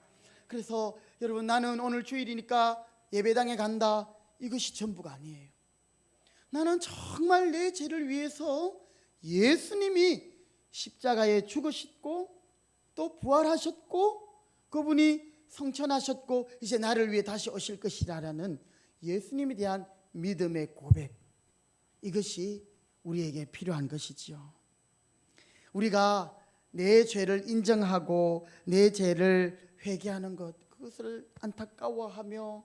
그래서 여러분, 나는 오늘 주일이니까 예배당에 간다, 이것이 전부가 아니에요. 나는 정말 내 죄를 위해서 예수님이 십자가에 죽으셨고 또 부활하셨고 그분이 성천하셨고 이제 나를 위해 다시 오실 것이라는 예수님에 대한 믿음의 고백, 이것이 우리에게 필요한 것이지요. 우리가 내 죄를 인정하고 내 죄를 회개하는 것, 그것을 안타까워하며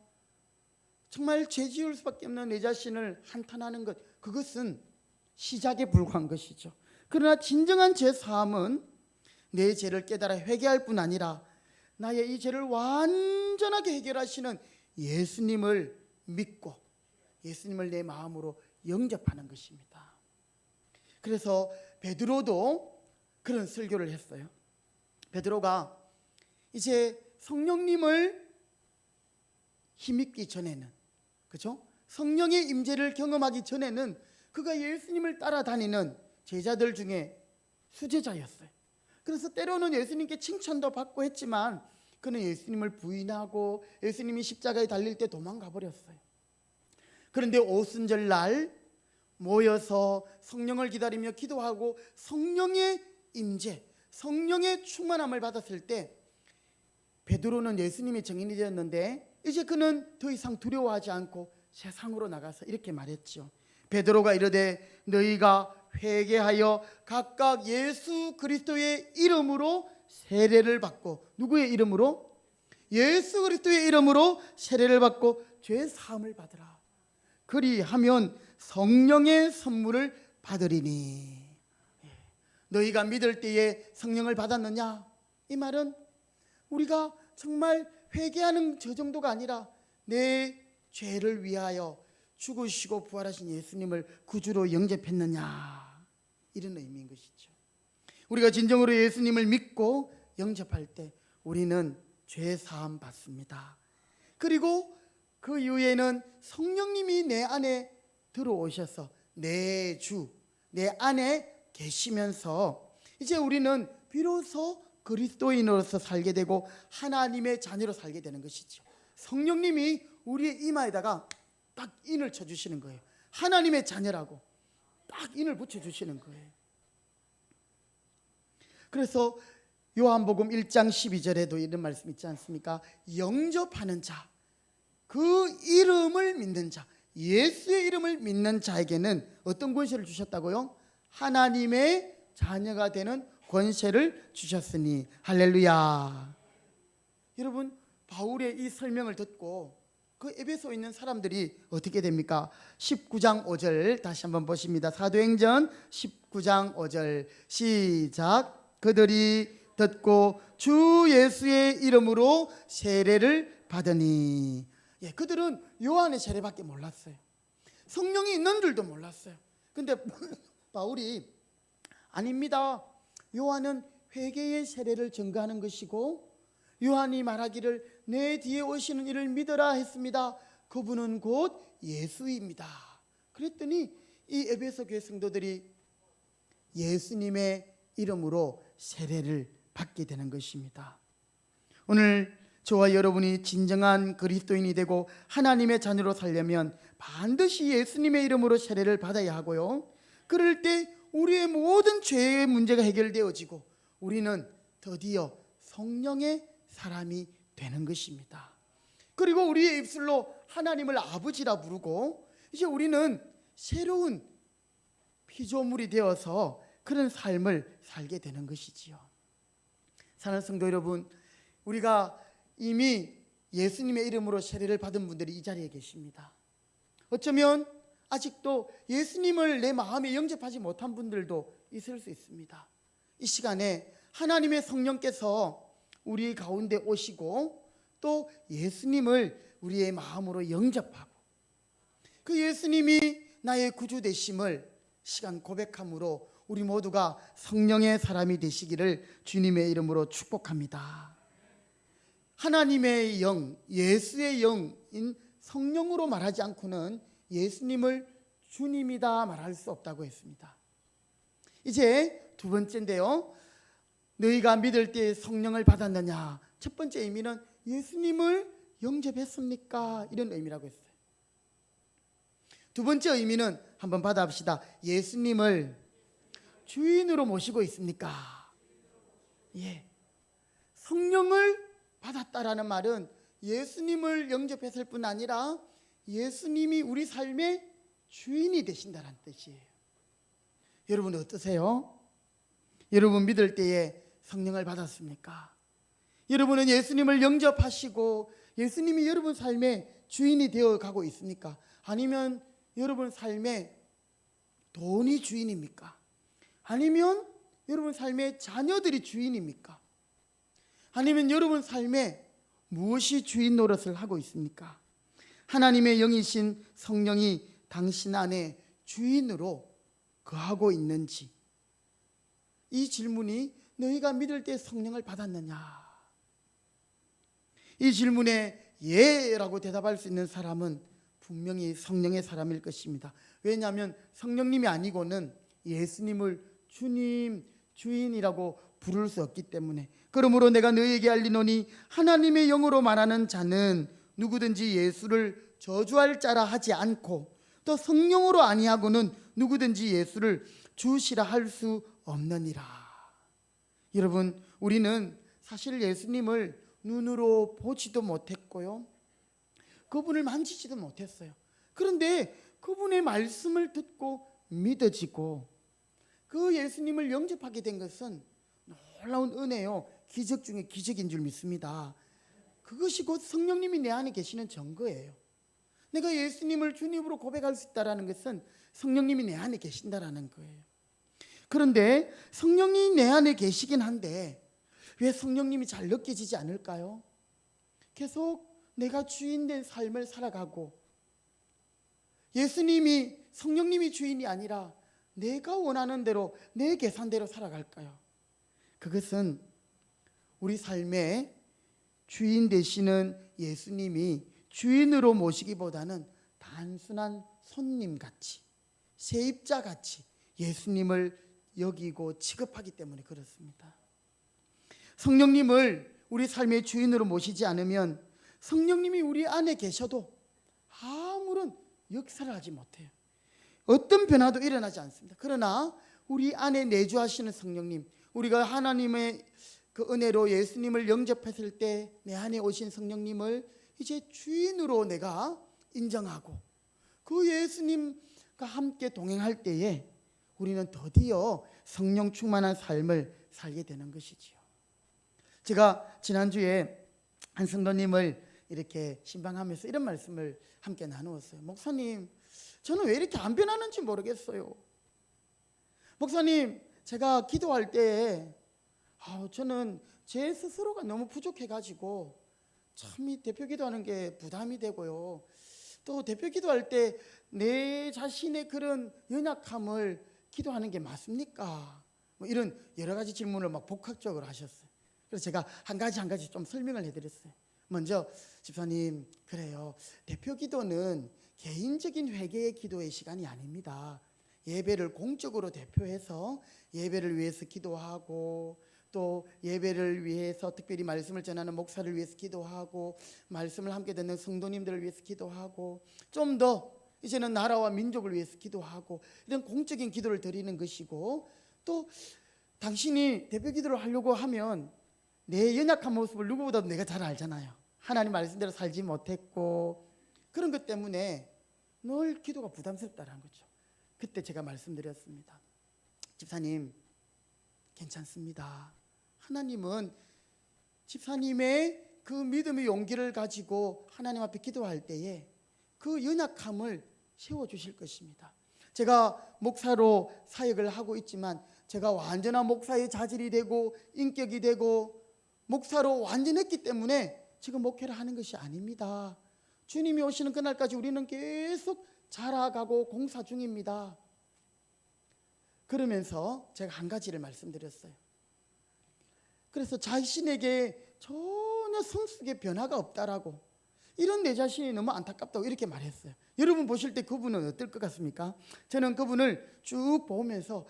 정말 죄 지을 수밖에 없는 내 자신을 한탄하는 것, 그것은 시작에 불과한 것이죠. 그러나 진정한 죄 사함은 내 죄를 깨달아 회개할 뿐 아니라 나의 이 죄를 완전하게 해결하시는 예수님을 믿고 예수님을 내 마음으로 영접하는 것입니다. 그래서 베드로도 그런 설교를 했어요. 베드로가 이제 성령님을 힘입기 전에는, 그렇죠? 성령의 임재를 경험하기 전에는 그가 예수님을 따라다니는 제자들 중에 수제자였어요. 그래서 때로는 예수님께 칭찬도 받고 했지만 그는 예수님을 부인하고 예수님이 십자가에 달릴 때 도망가 버렸어요. 그런데 오순절 날 모여서 성령을 기다리며 기도하고 성령의 임재, 성령의 충만함을 받았을 때 베드로는 예수님의 증인이 되었는데 이제 그는 더 이상 두려워하지 않고 세상으로 나가서 이렇게 말했죠. 베드로가 이르되 너희가 회개하여 각각 예수 그리스도의 이름으로 세례를 받고, 누구의 이름으로? 예수 그리스도의 이름으로 세례를 받고 죄 사함을 받으라. 그리하면 성령의 선물을 받으리니. 너희가 믿을 때에 성령을 받았느냐? 이 말은 우리가 정말 회개하는 저 정도가 아니라 내 죄를 위하여 죽으시고 부활하신 예수님을 구주로 영접했느냐, 이런 의미인 것이죠. 우리가 진정으로 예수님을 믿고 영접할 때 우리는 죄 사함 받습니다. 그리고 그 이후에는 성령님이 내 안에 들어오셔서 내 주, 내 안에 계시면서 이제 우리는 비로소 그리스도인으로서 살게 되고 하나님의 자녀로 살게 되는 것이죠. 성령님이 우리의 이마에다가 딱 인을 쳐주시는 거예요. 하나님의 자녀라고 딱 인을 붙여주시는 거예요. 그래서 요한복음 1장 12절에도 이런 말씀 있지 않습니까? 영접하는 자, 그 이름을 믿는 자, 예수의 이름을 믿는 자에게는 어떤 권세를 주셨다고요? 하나님의 자녀가 되는 권세를 주셨으니. 할렐루야. 여러분, 바울의 이 설명을 듣고 그 에베소에 있는 사람들이 어떻게 됩니까? 19장 5절 다시 한번 보십니다. 사도행전 19장 5절 시작. 그들이 듣고 주 예수의 이름으로 세례를 받으니. 예, 그들은 요한의 세례밖에 몰랐어요. 성령이 있는 줄도 몰랐어요. 근데 바울이 아닙니다. 요한은 회개의 세례를 증거하는 것이고 요한이 말하기를 내 뒤에 오시는 이를 믿어라 했습니다. 그분은 곧 예수입니다. 그랬더니 이 에베소 교회 성도들이 예수님의 이름으로 세례를 받게 되는 것입니다. 오늘 저와 여러분이 진정한 그리스도인이 되고 하나님의 자녀로 살려면 반드시 예수님의 이름으로 세례를 받아야 하고요. 그럴 때 우리의 모든 죄의 문제가 해결되어지고 우리는 드디어 성령의 사람이 되는 것입니다. 그리고 우리의 입술로 하나님을 아버지라 부르고 이제 우리는 새로운 피조물이 되어서 그런 삶을 살게 되는 것이지요. 사랑하는 성도 여러분, 우리가 이미 예수님의 이름으로 세례를 받은 분들이 이 자리에 계십니다. 어쩌면 아직도 예수님을 내 마음에 영접하지 못한 분들도 있을 수 있습니다. 이 시간에 하나님의 성령께서 우리 가운데 오시고 또 예수님을 우리의 마음으로 영접하고 그 예수님이 나의 구주 되심을 시간 고백함으로 우리 모두가 성령의 사람이 되시기를 주님의 이름으로 축복합니다. 하나님의 영, 예수의 영인 성령으로 말하지 않고는 예수님을 주님이다 말할 수 없다고 했습니다. 이제 두 번째인데요, 너희가 믿을 때 성령을 받았느냐. 첫 번째 의미는 예수님을 영접했습니까? 이런 의미라고 했어요. 두 번째 의미는 한번 받아봅시다. 예수님을 주인으로 모시고 있습니까? 예. 성령을 받았다라는 말은 예수님을 영접했을 뿐 아니라 예수님이 우리 삶의 주인이 되신다는 뜻이에요. 여러분 어떠세요? 여러분 믿을 때에 성령을 받았습니까? 여러분은 예수님을 영접하시고 예수님이 여러분 삶의 주인이 되어 가고 있습니까? 아니면 여러분 삶의 돈이 주인입니까? 아니면 여러분 삶의 자녀들이 주인입니까? 아니면 여러분 삶에 무엇이 주인 노릇을 하고 있습니까? 하나님의 영이신 성령이 당신 안에 주인으로 거하고 있는지, 이 질문이 너희가 믿을 때 성령을 받았느냐, 이 질문에 예라고 대답할 수 있는 사람은 분명히 성령의 사람일 것입니다. 왜냐하면 성령님이 아니고는 예수님을 주님, 주인이라고 부를 수 없기 때문에. 그러므로 내가 너희에게 알리노니 하나님의 영으로 말하는 자는 누구든지 예수를 저주할 자라 하지 않고 또 성령으로 아니하고는 누구든지 예수를 주시라 할 수 없느니라. 여러분, 우리는 사실 예수님을 눈으로 보지도 못했고요, 그분을 만지지도 못했어요. 그런데 그분의 말씀을 듣고 믿어지고 그 예수님을 영접하게 된 것은 놀라운 은혜요, 기적 중에 기적인 줄 믿습니다. 그것이 곧 성령님이 내 안에 계시는 증거예요. 내가 예수님을 주님으로 고백할 수 있다는 것은 성령님이 내 안에 계신다라는 거예요. 그런데 성령이 내 안에 계시긴 한데 왜 성령님이 잘 느껴지지 않을까요? 계속 내가 주인된 삶을 살아가고 예수님이, 성령님이 주인이 아니라 내가 원하는 대로 내 계산대로 살아갈까요? 그것은 우리 삶의 주인 되시는 예수님이 주인으로 모시기보다는 단순한 손님같이, 세입자같이 예수님을 여기고 취급하기 때문에 그렇습니다. 성령님을 우리 삶의 주인으로 모시지 않으면 성령님이 우리 안에 계셔도 아무런 역사를 하지 못해요. 어떤 변화도 일어나지 않습니다. 그러나 우리 안에 내주하시는 성령님, 우리가 하나님의 그 은혜로 예수님을 영접했을 때 내 안에 오신 성령님을 이제 주인으로 내가 인정하고 그 예수님과 함께 동행할 때에 우리는 드디어 성령 충만한 삶을 살게 되는 것이지요. 제가 지난주에 한 성도님을 이렇게 신방하면서 이런 말씀을 함께 나누었어요. 목사님, 저는 왜 이렇게 안 변하는지 모르겠어요. 목사님, 제가 기도할 때 저는 제 스스로가 너무 부족해가지고 참 이 대표 기도하는 게 부담이 되고요, 또 대표 기도할 때 내 자신의 그런 연약함을 기도하는 게 맞습니까? 뭐 이런 여러 가지 질문을 막 복합적으로 하셨어요. 그래서 제가 한 가지 좀 설명을 해드렸어요. 먼저, 집사님, 그래요, 대표 기도는 개인적인 회개의 기도의 시간이 아닙니다. 예배를 공적으로 대표해서 예배를 위해서 기도하고 또 예배를 위해서 특별히 말씀을 전하는 목사를 위해서 기도하고 말씀을 함께 듣는 성도님들을 위해서 기도하고 좀 더 이제는 나라와 민족을 위해서 기도하고 이런 공적인 기도를 드리는 것이고, 또 당신이 대표 기도를 하려고 하면 내 연약한 모습을 누구보다도 내가 잘 알잖아요. 하나님 말씀대로 살지 못했고 그런 것 때문에 늘 기도가 부담스럽다는 거죠. 그때 제가 말씀드렸습니다. 집사님, 괜찮습니다. 하나님은 집사님의 그 믿음의 용기를 가지고 하나님 앞에 기도할 때에 그 연약함을 세워주실 것입니다. 제가 목사로 사역을 하고 있지만 제가 완전한 목사의 자질이 되고 인격이 되고 목사로 완전했기 때문에 지금 목회를 하는 것이 아닙니다. 주님이 오시는 그날까지 우리는 계속 자라가고 공사 중입니다. 그러면서 제가 한 가지를 말씀드렸어요. 그래서 자신에게 전혀 성숙의 변화가 없다라고, 이런 내 자신이 너무 안타깝다고 이렇게 말했어요. 여러분 보실 때 그분은 어떨 것 같습니까? 저는 그분을 쭉 보면서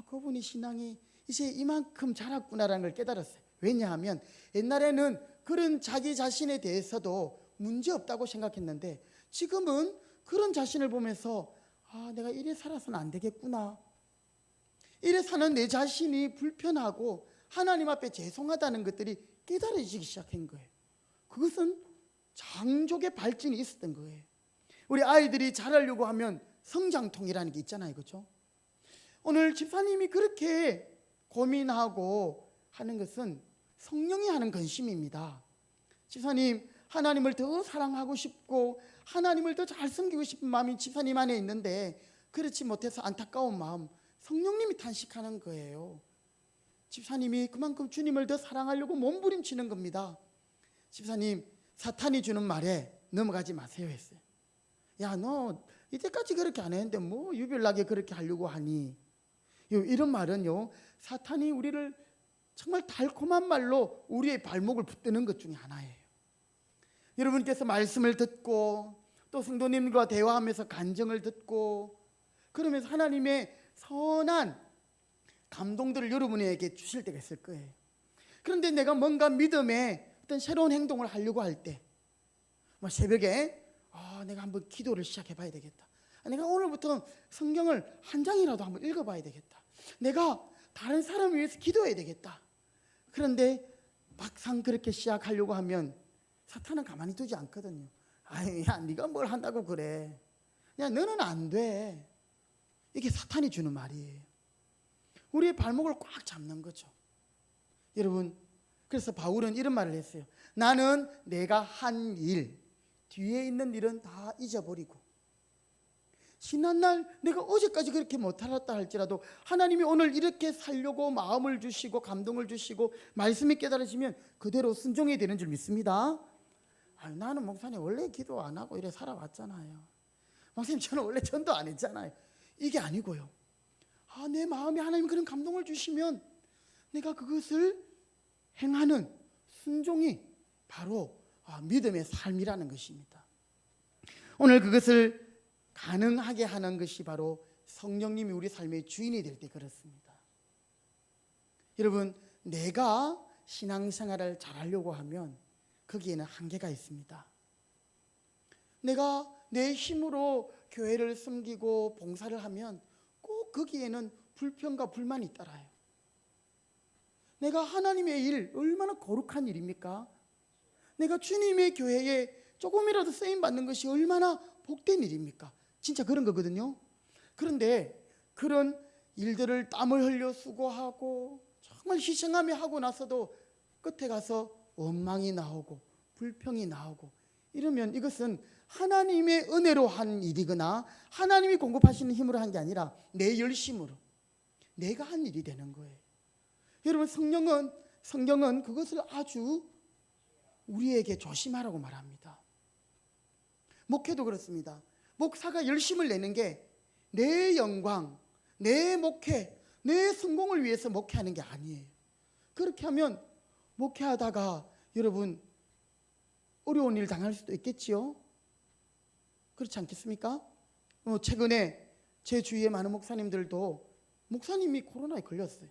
그분이 신앙이 이제 이만큼 자랐구나라는 걸 깨달았어요. 왜냐하면 옛날에는 그런 자기 자신에 대해서도 문제 없다고 생각했는데 지금은 그런 자신을 보면서 내가 이래 살아서는 안 되겠구나, 이래 사는 내 자신이 불편하고 하나님 앞에 죄송하다는 것들이 깨달아지기 시작한 거예요. 그것은 장족의 발전이 있었던 거예요. 우리 아이들이 자라려고 하면 성장통이라는 게 있잖아요, 그렇죠? 오늘 집사님이 그렇게 고민하고 하는 것은 성령이 하는 근심입니다. 집사님, 하나님을 더 사랑하고 싶고 하나님을 더 잘 섬기고 싶은 마음이 집사님 안에 있는데 그렇지 못해서 안타까운 마음, 성령님이 탄식하는 거예요. 집사님이 그만큼 주님을 더 사랑하려고 몸부림치는 겁니다. 집사님, 사탄이 주는 말에 넘어가지 마세요 했어요. 야, 너 이때까지 그렇게 안 했는데 뭐 유별나게 그렇게 하려고 하니? 이런 말은요, 사탄이 우리를 정말 달콤한 말로 우리의 발목을 붙드는 것 중에 하나예요. 여러분께서 말씀을 듣고 또 성도님과 대화하면서 간증을 듣고 그러면서 하나님의 선한 감동들을 여러분에게 주실 때가 있을 거예요. 그런데 내가 뭔가 믿음의 어떤 새로운 행동을 하려고 할 때, 새벽에 내가 한번 기도를 시작해 봐야 되겠다, 내가 오늘부터 성경을 한 장이라도 한번 읽어봐야 되겠다, 내가 다른 사람을 위해서 기도해야 되겠다. 그런데 막상 그렇게 시작하려고 하면 사탄은 가만히 두지 않거든요. 야, 네가 뭘 한다고 그래, 야, 너는 안 돼. 이게 사탄이 주는 말이에요. 우리의 발목을 꽉 잡는 거죠. 여러분, 그래서 바울은 이런 말을 했어요. 나는 내가 한 일, 뒤에 있는 일은 다 잊어버리고, 지난날 내가 어제까지 그렇게 못 살았다 할지라도 하나님이 오늘 이렇게 살려고 마음을 주시고 감동을 주시고 말씀이 깨달아지면 그대로 순종이 되는 줄 믿습니다. 나는 목사님 원래 기도 안 하고 이래 살아왔잖아요. 목사님 저는 원래 전도 안 했잖아요. 이게 아니고요. 내 마음에 하나님 그런 감동을 주시면 내가 그것을 행하는 순종이 바로 믿음의 삶이라는 것입니다. 오늘 그것을 가능하게 하는 것이 바로 성령님이 우리 삶의 주인이 될 때 그렇습니다. 여러분, 내가 신앙생활을 잘하려고 하면 거기에는 한계가 있습니다. 내가 내 힘으로 교회를 섬기고 봉사를 하면 꼭 거기에는 불평과 불만이 따라요. 내가 하나님의 일, 얼마나 거룩한 일입니까? 내가 주님의 교회에 조금이라도 쓰임받는 것이 얼마나 복된 일입니까? 진짜 그런 거거든요. 그런데 그런 일들을 땀을 흘려 수고하고 정말 희생하며 하고 나서도 끝에 가서 원망이 나오고 불평이 나오고 이러면 이것은 하나님의 은혜로 한 일이거나 하나님이 공급하시는 힘으로 한 게 아니라 내 열심으로 내가 한 일이 되는 거예요. 여러분, 성경은 그것을 아주 우리에게 조심하라고 말합니다. 목회도 그렇습니다. 목사가 열심을 내는 게 내 영광, 내 목회, 내 성공을 위해서 목회하는 게 아니에요. 그렇게 하면 목회하다가 여러분 어려운 일 당할 수도 있겠지요. 그렇지 않겠습니까? 최근에 제 주위의 많은 목사님들도 목사님이 코로나에 걸렸어요.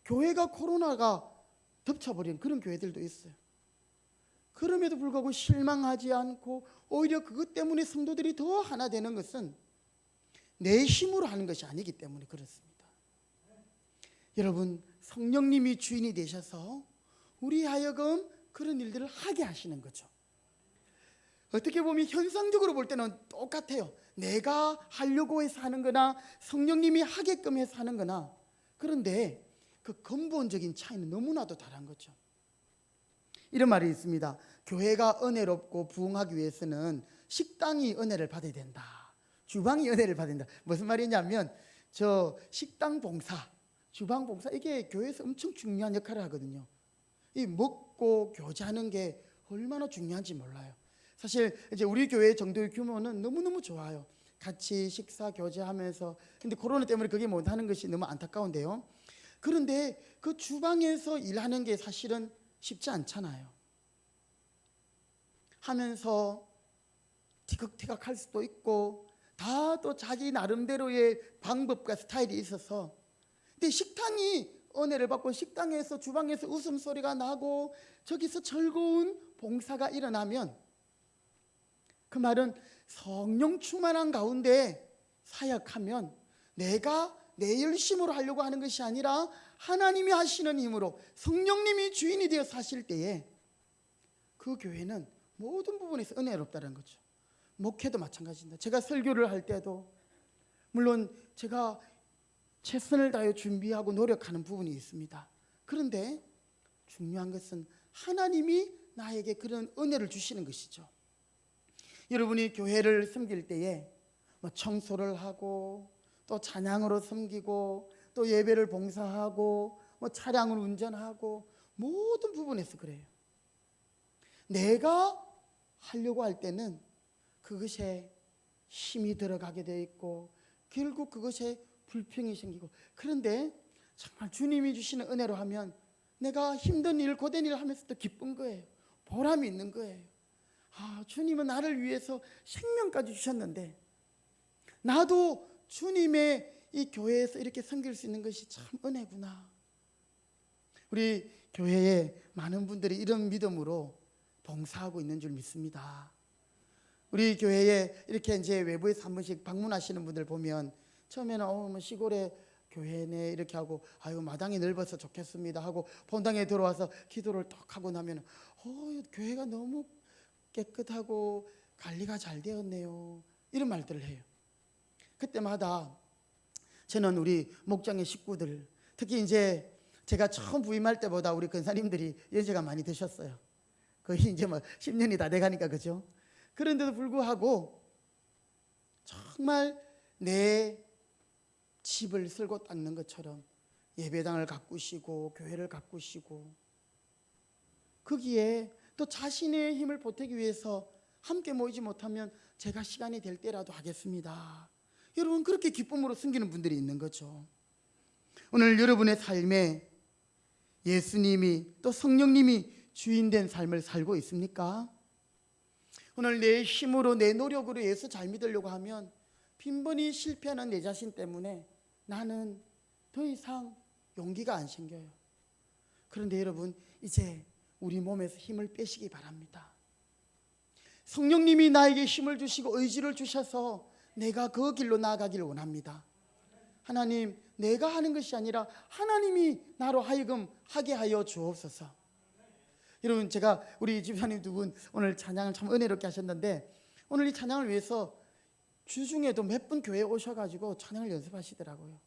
교회가 코로나가 덮쳐버린 그런 교회들도 있어요. 그럼에도 불구하고 실망하지 않고 오히려 그것 때문에 성도들이 더 하나 되는 것은 내 힘으로 하는 것이 아니기 때문에 그렇습니다. 여러분, 성령님이 주인이 되셔서 우리 하여금 그런 일들을 하게 하시는 거죠. 어떻게 보면 현상적으로 볼 때는 똑같아요. 내가 하려고 해서 하는 거나 성령님이 하게끔 해서 하는 거나, 그런데 그 근본적인 차이는 너무나도 다른 거죠. 이런 말이 있습니다. 교회가 은혜롭고 부흥하기 위해서는 식당이 은혜를 받아야 된다. 주방이 은혜를 받아야 된다. 무슨 말이냐면 저 식당 봉사, 주방 봉사 이게 교회에서 엄청 중요한 역할을 하거든요. 이 먹고 교제하는 게 얼마나 중요한지 몰라요. 사실 이제 우리 교회 정도의 규모는 너무너무 좋아요. 같이 식사 교제하면서. 근데 코로나 때문에 그게 못하는 것이 너무 안타까운데요. 그런데 그 주방에서 일하는 게 사실은 쉽지 않잖아요. 하면서 티격태격 할 수도 있고 다 또 자기 나름대로의 방법과 스타일이 있어서, 근데 식당이 은혜를 받고 식당에서 주방에서 웃음소리가 나고 저기서 즐거운 봉사가 일어나면 그 말은 성령 충만한 가운데 사역하면 내가 내 열심으로 하려고 하는 것이 아니라 하나님이 하시는 힘으로 성령님이 주인이 되어 사실 때에 그 교회는 모든 부분에서 은혜롭다는 거죠. 목회도 마찬가지입니다. 제가 설교를 할 때도 물론 제가 최선을 다해 준비하고 노력하는 부분이 있습니다. 그런데 중요한 것은 하나님이 나에게 그런 은혜를 주시는 것이죠. 여러분이 교회를 섬길 때에 뭐 청소를 하고 또 찬양으로 섬기고 또 예배를 봉사하고 뭐 차량을 운전하고 모든 부분에서 그래요. 내가 하려고 할 때는 그것에 힘이 들어가게 돼 있고 결국 그것에 불평이 생기고, 그런데 정말 주님이 주시는 은혜로 하면 내가 힘든 일 고된 일을 하면서도 기쁜 거예요. 보람이 있는 거예요. 아, 주님은 나를 위해서 생명까지 주셨는데 나도 주님의 이 교회에서 이렇게 섬길 수 있는 것이 참 은혜구나. 우리 교회에 많은 분들이 이런 믿음으로 봉사하고 있는 줄 믿습니다. 우리 교회에 이렇게 이제 외부에서 한 번씩 방문하시는 분들 보면 처음에는 뭐 시골에 교회네 이렇게 하고 아유 마당이 넓어서 좋겠습니다 하고 본당에 들어와서 기도를 딱 하고 나면 교회가 너무 깨끗하고 관리가 잘 되었네요, 이런 말들을 해요. 그때마다 저는 우리 목장의 식구들, 특히 이제 제가 처음 부임할 때보다 우리 권사님들이 연세가 많이 드셨어요. 거의 이제 뭐 10년이 다 돼가니까, 그죠? 그런데도 불구하고 정말 내 집을 쓸고 닦는 것처럼 예배당을 가꾸시고 교회를 가꾸시고, 거기에 또 자신의 힘을 보태기 위해서 함께 모이지 못하면 제가 시간이 될 때라도 하겠습니다. 여러분, 그렇게 기쁨으로 섬기는 분들이 있는 거죠. 오늘 여러분의 삶에 예수님이 또 성령님이 주인된 삶을 살고 있습니까? 오늘 내 힘으로 내 노력으로 예수 잘 믿으려고 하면 빈번히 실패하는 내 자신 때문에 나는 더 이상 용기가 안 생겨요. 그런데 여러분, 이제 우리 몸에서 힘을 빼시기 바랍니다. 성령님이 나에게 힘을 주시고 의지를 주셔서 내가 그 길로 나아가기를 원합니다. 하나님, 내가 하는 것이 아니라 하나님이 나로 하여금 하게 하여 주옵소서. 여러분, 제가 우리 집사님 두 분 오늘 찬양을 참 은혜롭게 하셨는데 오늘 이 찬양을 위해서 주중에도 몇 분 교회에 오셔가지고 찬양을 연습하시더라고요.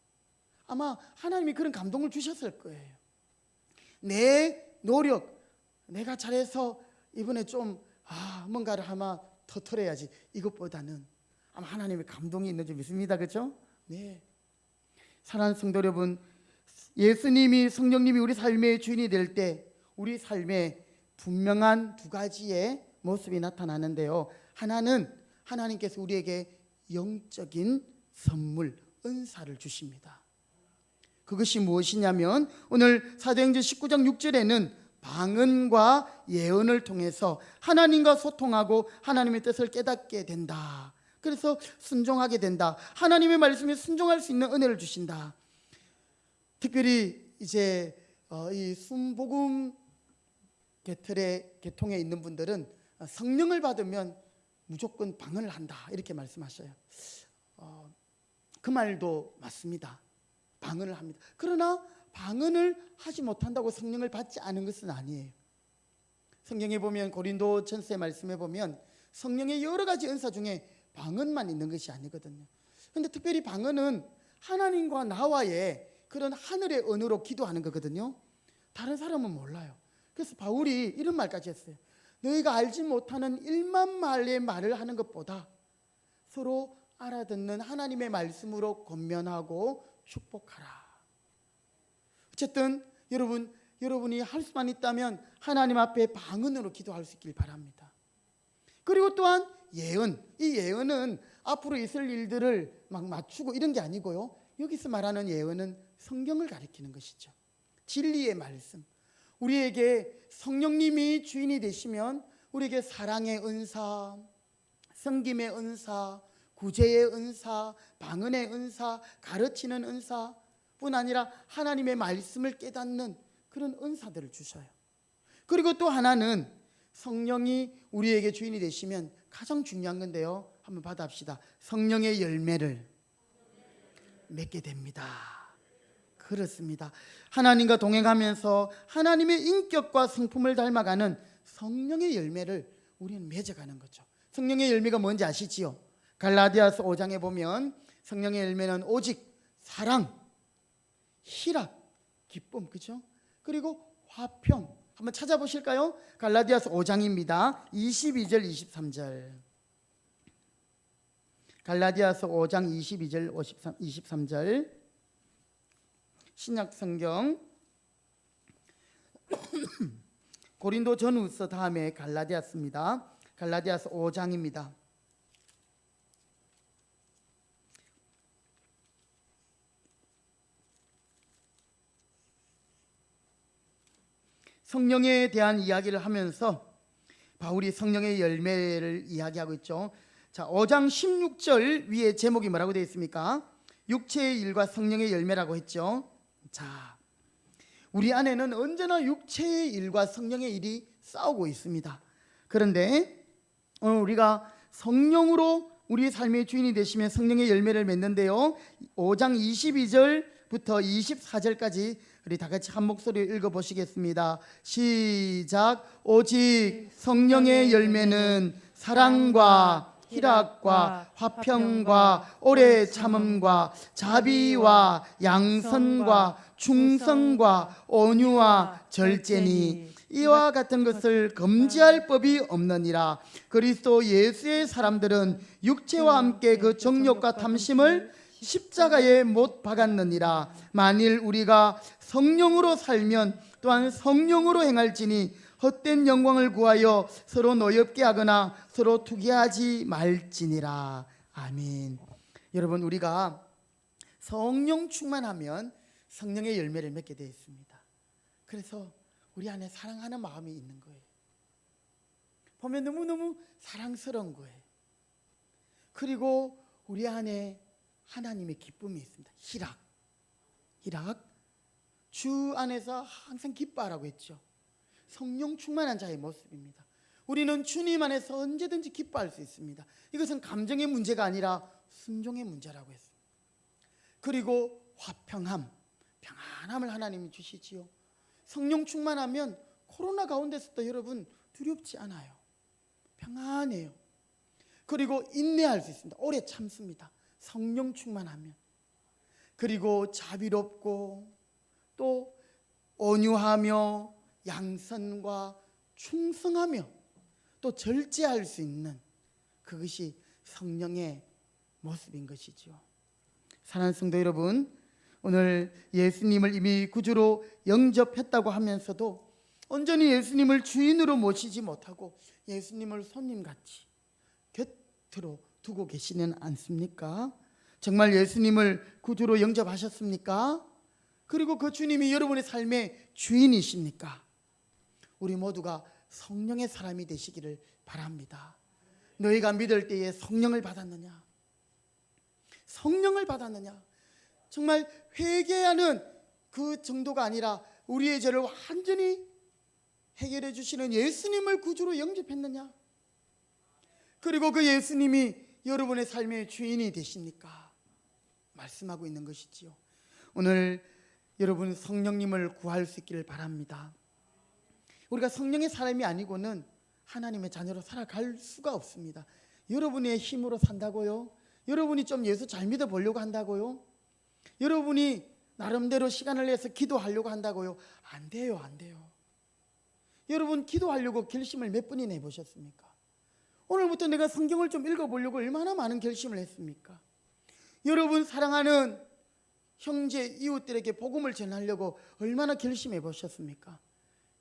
아마 하나님이 그런 감동을 주셨을 거예요. 내 노력, 내가 잘해서 이번에 좀 뭔가를 아마 터트려야지, 이것보다는 아마 하나님의 감동이 있는 줄 믿습니다. 그렇죠? 네. 사랑하는 성도 여러분, 예수님이 성령님이 우리 삶의 주인이 될 때 우리 삶에 분명한 두 가지의 모습이 나타나는데요. 하나는 하나님께서 우리에게 영적인 선물, 은사를 주십니다. 그것이 무엇이냐면 오늘 사도행전 19장 6절에는 방언과 예언을 통해서 하나님과 소통하고 하나님의 뜻을 깨닫게 된다. 그래서 순종하게 된다. 하나님의 말씀에 순종할 수 있는 은혜를 주신다. 특별히 이제 이 순복음 계통에 있는 분들은 성령을 받으면 무조건 방언을 한다, 이렇게 말씀하셔요. 그 말도 맞습니다. 방언을 합니다. 그러나 방언을 하지 못한다고 성령을 받지 않은 것은 아니에요. 성경에 보면 고린도전서의 말씀에 보면 성령의 여러 가지 은사 중에 방언만 있는 것이 아니거든요. 그런데 특별히 방언은 하나님과 나와의 그런 하늘의 언어로 기도하는 거거든요. 다른 사람은 몰라요. 그래서 바울이 이런 말까지 했어요. 너희가 알지 못하는 1만 마리의 말을 하는 것보다 서로 알아듣는 하나님의 말씀으로 권면하고 축복하라. 어쨌든 여러분이 할 수만 있다면 하나님 앞에 방언으로 기도할 수 있길 바랍니다. 그리고 또한 예언, 이 예언은 앞으로 있을 일들을 막 맞추고 이런 게 아니고요. 여기서 말하는 예언은 성경을 가리키는 것이죠. 진리의 말씀. 우리에게 성령님이 주인이 되시면 우리에게 사랑의 은사, 섬김의 은사, 구제의 은사, 방언의 은사, 가르치는 은사뿐 아니라 하나님의 말씀을 깨닫는 그런 은사들을 주셔요. 그리고 또 하나는 성령이 우리에게 주인이 되시면 가장 중요한 건데요. 한번 받아봅시다. 성령의 열매를 맺게 됩니다. 그렇습니다. 하나님과 동행하면서 하나님의 인격과 성품을 닮아가는 성령의 열매를 우리는 맺어가는 거죠. 성령의 열매가 뭔지 아시지요? 갈라디아서 5장에 보면 성령의 열매는 오직 사랑, 희락, 기쁨, 그죠? 그리고 화평. 한번 찾아보실까요? 갈라디아서 5장입니다. 22절, 23절. 갈라디아서 5장 22절, 23절. 신약 성경 고린도 전후서 다음에 갈라디아서입니다. 갈라디아서 5장입니다. 성령에 대한 이야기를 하면서 바울이 성령의 열매를 이야기하고 있죠. 자, 5장 16절 위에 제목이 뭐라고 되어 있습니까? 육체의 일과 성령의 열매라고 했죠. 자, 우리 안에는 언제나 육체의 일과 성령의 일이 싸우고 있습니다. 그런데 오늘 우리가 성령으로 우리의 삶의 주인이 되시면 성령의 열매를 맺는데요. 5장 22절부터 24절까지 우리 다 같이 한 목소리로 읽어보시겠습니다. 시작. 오직 성령의 열매는 사랑과 희락과 화평과 오래 참음과 자비와 양선과 충성과 온유와 절제니 이와 같은 것을 금지할 법이 없느니라. 그리스도 예수의 사람들은 육체와 함께 그 정욕과 탐심을 십자가에 못 박았느니라. 만일 우리가 성령으로 살면 또한 성령으로 행할지니 헛된 영광을 구하여 서로 노엽게 하거나 서로 투기하지 말지니라. 아멘. 여러분, 우리가 성령 충만하면 성령의 열매를 맺게 되어 있습니다. 그래서 우리 안에 사랑하는 마음이 있는 거예요. 보면 너무너무 사랑스러운 거예요. 그리고 우리 안에 하나님의 기쁨이 있습니다. 희락. 주 안에서 항상 기뻐하라고 했죠. 성령 충만한 자의 모습입니다. 우리는 주님 안에서 언제든지 기뻐할 수 있습니다. 이것은 감정의 문제가 아니라 순종의 문제라고 했습니다. 그리고 화평함, 평안함을 하나님이 주시지요. 성령 충만하면 코로나 가운데서도 여러분 두렵지 않아요. 평안해요. 그리고 인내할 수 있습니다. 오래 참습니다. 성령 충만하면. 그리고 자비롭고 또 온유하며 양선과 충성하며 또 절제할 수 있는 그것이 성령의 모습인 것이죠. 사랑하는 성도 여러분, 오늘 예수님을 이미 구주로 영접했다고 하면서도 온전히 예수님을 주인으로 모시지 못하고 예수님을 손님같이 곁으로 두고 계시는 않습니까? 정말 예수님을 구주로 영접하셨습니까? 그리고 그 주님이 여러분의 삶의 주인이십니까? 우리 모두가 성령의 사람이 되시기를 바랍니다. 너희가 믿을 때에 성령을 받았느냐? 성령을 받았느냐? 정말 회개하는 그 정도가 아니라 우리의 죄를 완전히 해결해 주시는 예수님을 구주로 영접했느냐? 그리고 그 예수님이 여러분의 삶의 주인이 되십니까? 말씀하고 있는 것이지요. 오늘 여러분 성령님을 구할 수 있기를 바랍니다. 우리가 성령의 사람이 아니고는 하나님의 자녀로 살아갈 수가 없습니다. 여러분의 힘으로 산다고요? 여러분이 좀 예수 잘 믿어보려고 한다고요? 여러분이 나름대로 시간을 내서 기도하려고 한다고요? 안 돼요. 여러분 기도하려고 결심을 몇 번이나 해보셨습니까? 오늘부터 내가 성경을 좀 읽어보려고 얼마나 많은 결심을 했습니까? 여러분 사랑하는 형제 이웃들에게 복음을 전하려고 얼마나 결심해 보셨습니까?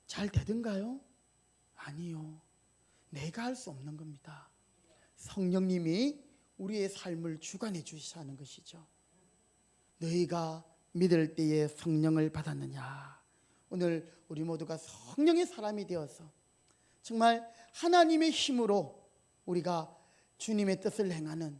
잘 되던가요? 아니요. 내가 할 수 없는 겁니다. 성령님이 우리의 삶을 주관해 주셔야 하는 것이죠. 너희가 믿을 때에 성령을 받았느냐? 오늘 우리 모두가 성령의 사람이 되어서 정말 하나님의 힘으로 우리가 주님의 뜻을 행하는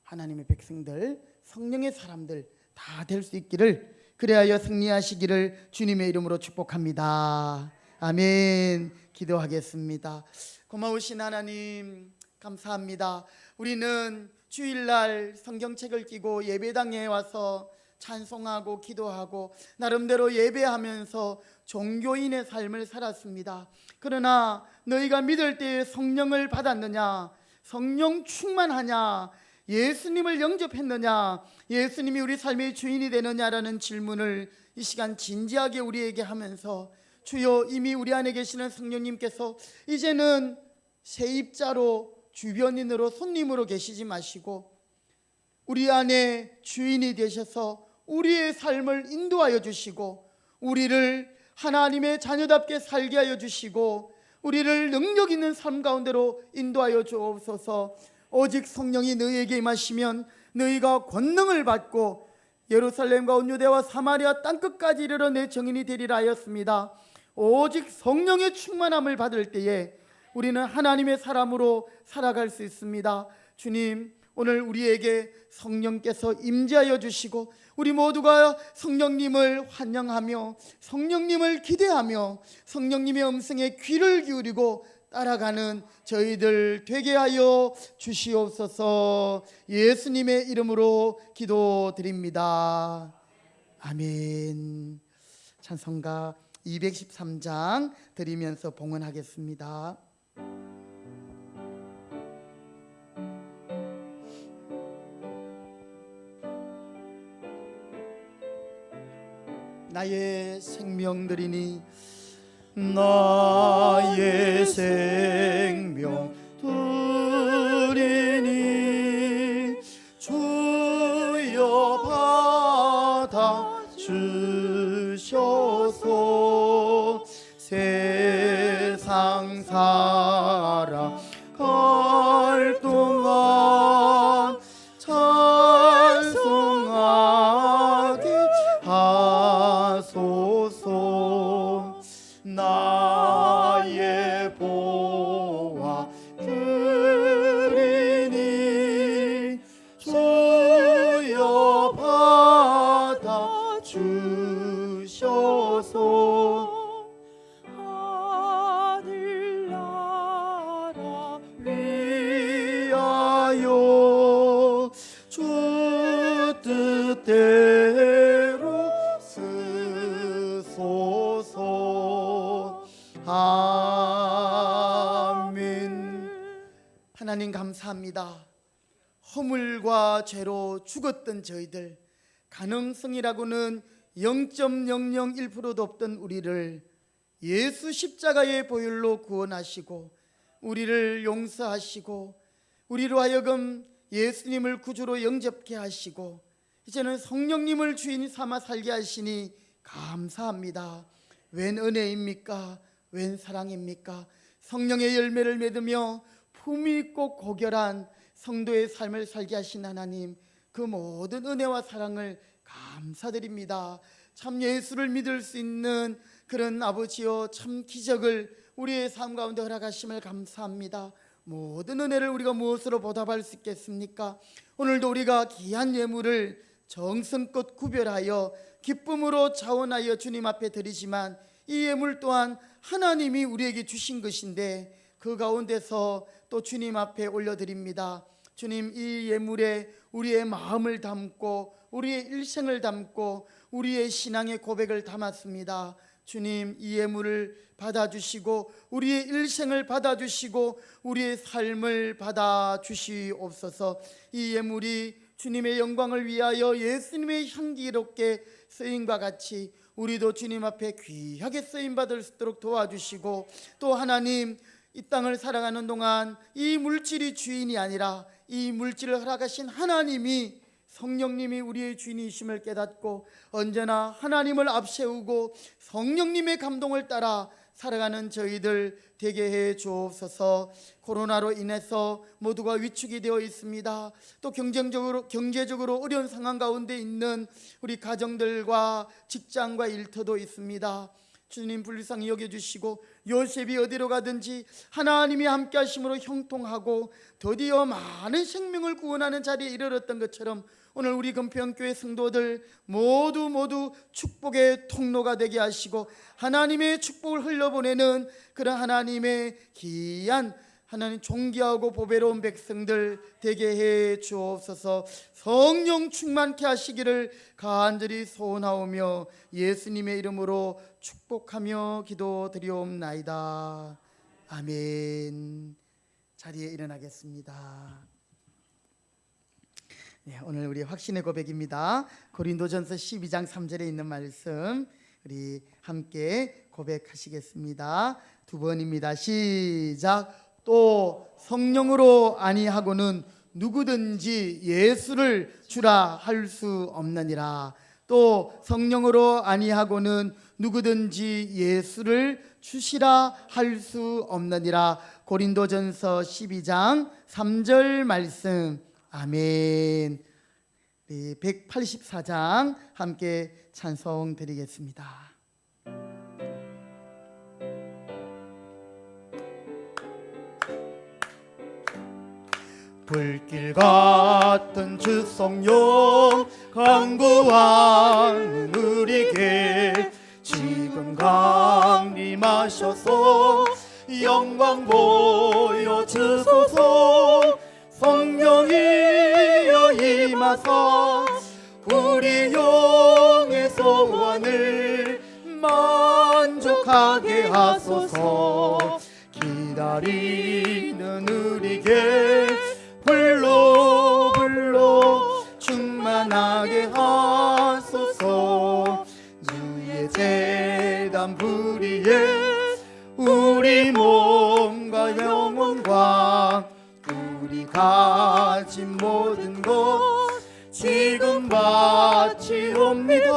하나님의 백성들, 성령의 사람들 다 될 수 있기를, 그래야 승리하시기를 주님의 이름으로 축복합니다. 아멘. 기도하겠습니다. 고마우신 하나님 감사합니다. 우리는 주일날 성경책을 끼고 예배당에 와서 찬송하고 기도하고 나름대로 예배하면서 종교인의 삶을 살았습니다. 그러나 너희가 믿을 때에 성령을 받았느냐? 성령 충만하냐? 예수님을 영접했느냐? 예수님이 우리 삶의 주인이 되느냐라는 질문을 이 시간 진지하게 우리에게 하면서, 주여 이미 우리 안에 계시는 성령님께서 이제는 세입자로 주변인으로 손님으로 계시지 마시고 우리 안에 주인이 되셔서 우리의 삶을 인도하여 주시고 우리를 하나님의 자녀답게 살게 하여 주시고 우리를 능력 있는 삶 가운데로 인도하여 주옵소서. 오직 성령이 너희에게 임하시면 너희가 권능을 받고 예루살렘과 온 유대와 사마리아 땅끝까지 이르러 내 증인이 되리라 하였습니다. 오직 성령의 충만함을 받을 때에 우리는 하나님의 사람으로 살아갈 수 있습니다. 주님, 오늘 우리에게 성령께서 임재하여 주시고 우리 모두가 성령님을 환영하며 성령님을 기대하며 성령님의 음성에 귀를 기울이고 따라가는 저희들 되게 하여 주시옵소서. 예수님의 이름으로 기도드립니다. 아멘. 찬송가 213장 드리면서 봉헌하겠습니다. 나의 생명 드리니 나의 생명 드리니 주여 받아 주셔서 세상 살아갈 동안 찬송하게 하소서. 나의 보화 드리니 주여 받아 주셔서 하늘나라 위하여 주 뜻대로 쓰소서. 아멘. 하나님 감사합니다. 허물과 죄로 죽었던 저희들, 가능성이라고는 0.001%도 없던 우리를 예수 십자가의 보혈로 구원하시고 우리를 용서하시고 우리로 하여금 예수님을 구주로 영접케 하시고 이제는 성령님을 주인 삼아 살게 하시니 감사합니다. 웬 은혜입니까? 웬 사랑입니까? 성령의 열매를 맺으며 품위 있고 고결한 성도의 삶을 살게 하신 하나님, 그 모든 은혜와 사랑을 감사드립니다. 참 예수를 믿을 수 있는 그런 아버지여, 참 기적을 우리의 삶 가운데 허락하심을 감사합니다. 모든 은혜를 우리가 무엇으로 보답할 수 있겠습니까? 오늘도 우리가 귀한 예물을 정성껏 구별하여 기쁨으로 자원하여 주님 앞에 드리지만 이 예물 또한 하나님이 우리에게 주신 것인데 그 가운데서 또 주님 앞에 올려드립니다. 주님, 이 예물에 우리의 마음을 담고 우리의 일생을 담고 우리의 신앙의 고백을 담았습니다. 주님, 이 예물을 받아주시고 우리의 일생을 받아주시고 우리의 삶을 받아주시옵소서. 이 예물이 주님의 영광을 위하여 예수님의 향기롭게 쓰임과 같이 우리도 주님 앞에 귀하게 쓰임받을 수 있도록 도와주시고, 또 하나님, 이 땅을 살아가는 동안 이 물질이 주인이 아니라 이 물질을 허락하신 하나님이, 성령님이 우리의 주인이심을 깨닫고 언제나 하나님을 앞세우고 성령님의 감동을 따라 살아가는 저희들 되게 해 주옵소서. 코로나로 인해서 모두가 위축이 되어 있습니다. 또 경제적으로 어려운 상황 가운데 있는 우리 가정들과 직장과 일터도 있습니다. 주님 불쌍히 여겨주시고, 요셉이 어디로 가든지 하나님이 함께 하심으로 형통하고 드디어 많은 생명을 구원하는 자리에 이르렀던 것처럼 오늘 우리 금평교회 성도들 모두 축복의 통로가 되게 하시고 하나님의 축복을 흘려보내는 그런 하나님의 귀한 하나님 존귀하고 보배로운 백성들 되게 해 주옵소서. 성령 충만케 하시기를 간절히 소원하오며 예수님의 이름으로 축복하며 기도드리옵나이다. 아멘. 자리에 일어나겠습니다. 네, 오늘 우리 확신의 고백입니다. 고린도전서 12장 3절에 있는 말씀 우리 함께 고백하시겠습니다. 두 번입니다. 시작. 또 성령으로 아니하고는 누구든지 예수를 주라 할 수 없느니라. 또 성령으로 아니하고는 누구든지 예수를 주시라 할 수 없느니라. 고린도전서 12장 3절 말씀. 아멘. 184장 함께 찬송 드리겠습니다. 불길 같은 주 성령 강구하는 우리에게 지금 강림하셔서 영광 보여주소서. 성령이여 임하사 우리 영의 소원을 만족하게 하소서. 기다리는 우리에게 불러 충만하게 하소서. 주의 제단 불의에 우리 몸과 영혼과 우리 가진 모든 것 지금 바치옵니다.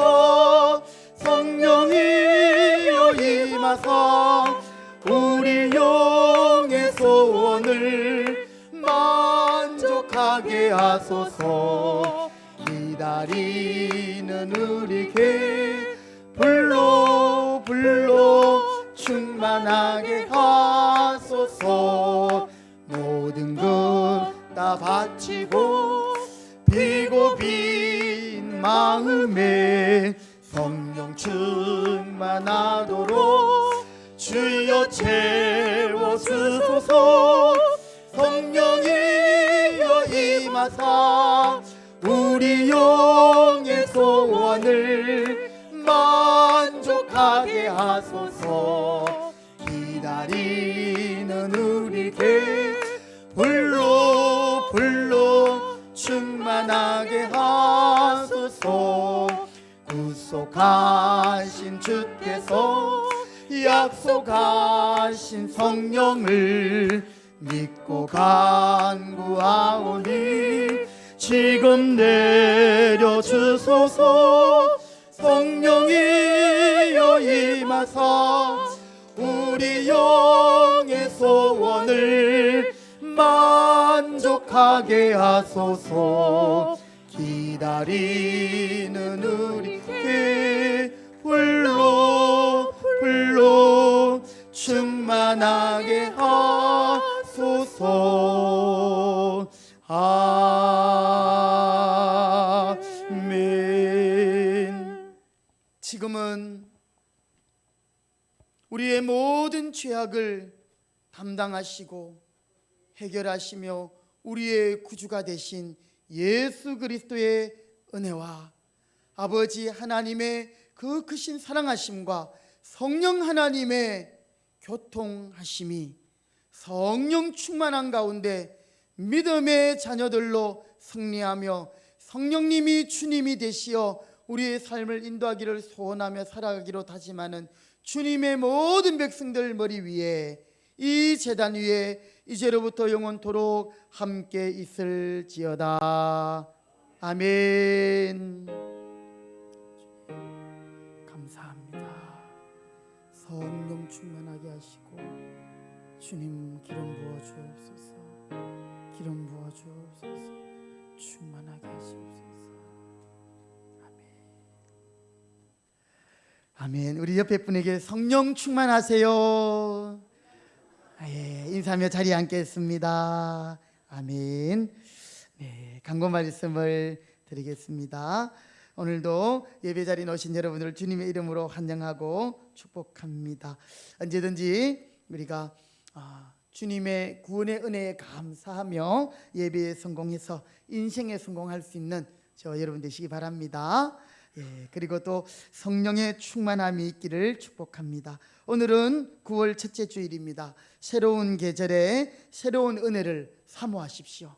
성령이여 임하사 우리 영의 소원을 만족하게 하소서. 기다리는 우리에게 불러 충만하게 하소서. 모든 것 다 바치고 비고 빈 마음에 성령 충만하도록 주여 채워주소서. 성령이여 임하사 우리 영의 소원을 만족하게 하소서. 기다리는 우리에게 불러 충만하게 하소서. 구속하신 주께서 약속하신 성령을 믿고 간구하오니 지금 내려주소서. 성령이여 임하사 우리 영의 소원을 만족하게 하소서. 기다리는 우리에게 불러 충만하게 하소서. 아멘. 지금은 우리의 모든 죄악을 담당하시고 해결하시며 우리의 구주가 되신 예수 그리스도의 은혜와 아버지 하나님의 그 크신 사랑하심과 성령 하나님의 교통하심이 성령 충만한 가운데 믿음의 자녀들로 승리하며 성령님이 주님이 되시어 우리의 삶을 인도하기를 소원하며 살아가기로 다짐하는 주님의 모든 백성들 머리 위에 이 제단 위에 이제로부터 영원토록 함께 있을지어다. 아멘. 감사합니다. 성령 충만하게 하시고 주님 기름 부어 주옵소서. 기름 부어 주옵소서. 충만하게 하시옵소서. 아멘. 우리 옆에 분에게 성령 충만하세요. 예, 인사하며 자리에 앉겠습니다. 아멘. 네, 강고 말씀을 드리겠습니다. 오늘도 예배 자리에 오신 여러분들을 주님의 이름으로 환영하고 축복합니다. 언제든지 우리가 주님의 구원의 은혜에 감사하며 예배에 성공해서 인생에 성공할 수 있는 저 여러분 되시기 바랍니다. 예, 그리고 또 성령의 충만함이 있기를 축복합니다. 오늘은 9월 첫째 주일입니다. 새로운 계절에 새로운 은혜를 사모하십시오.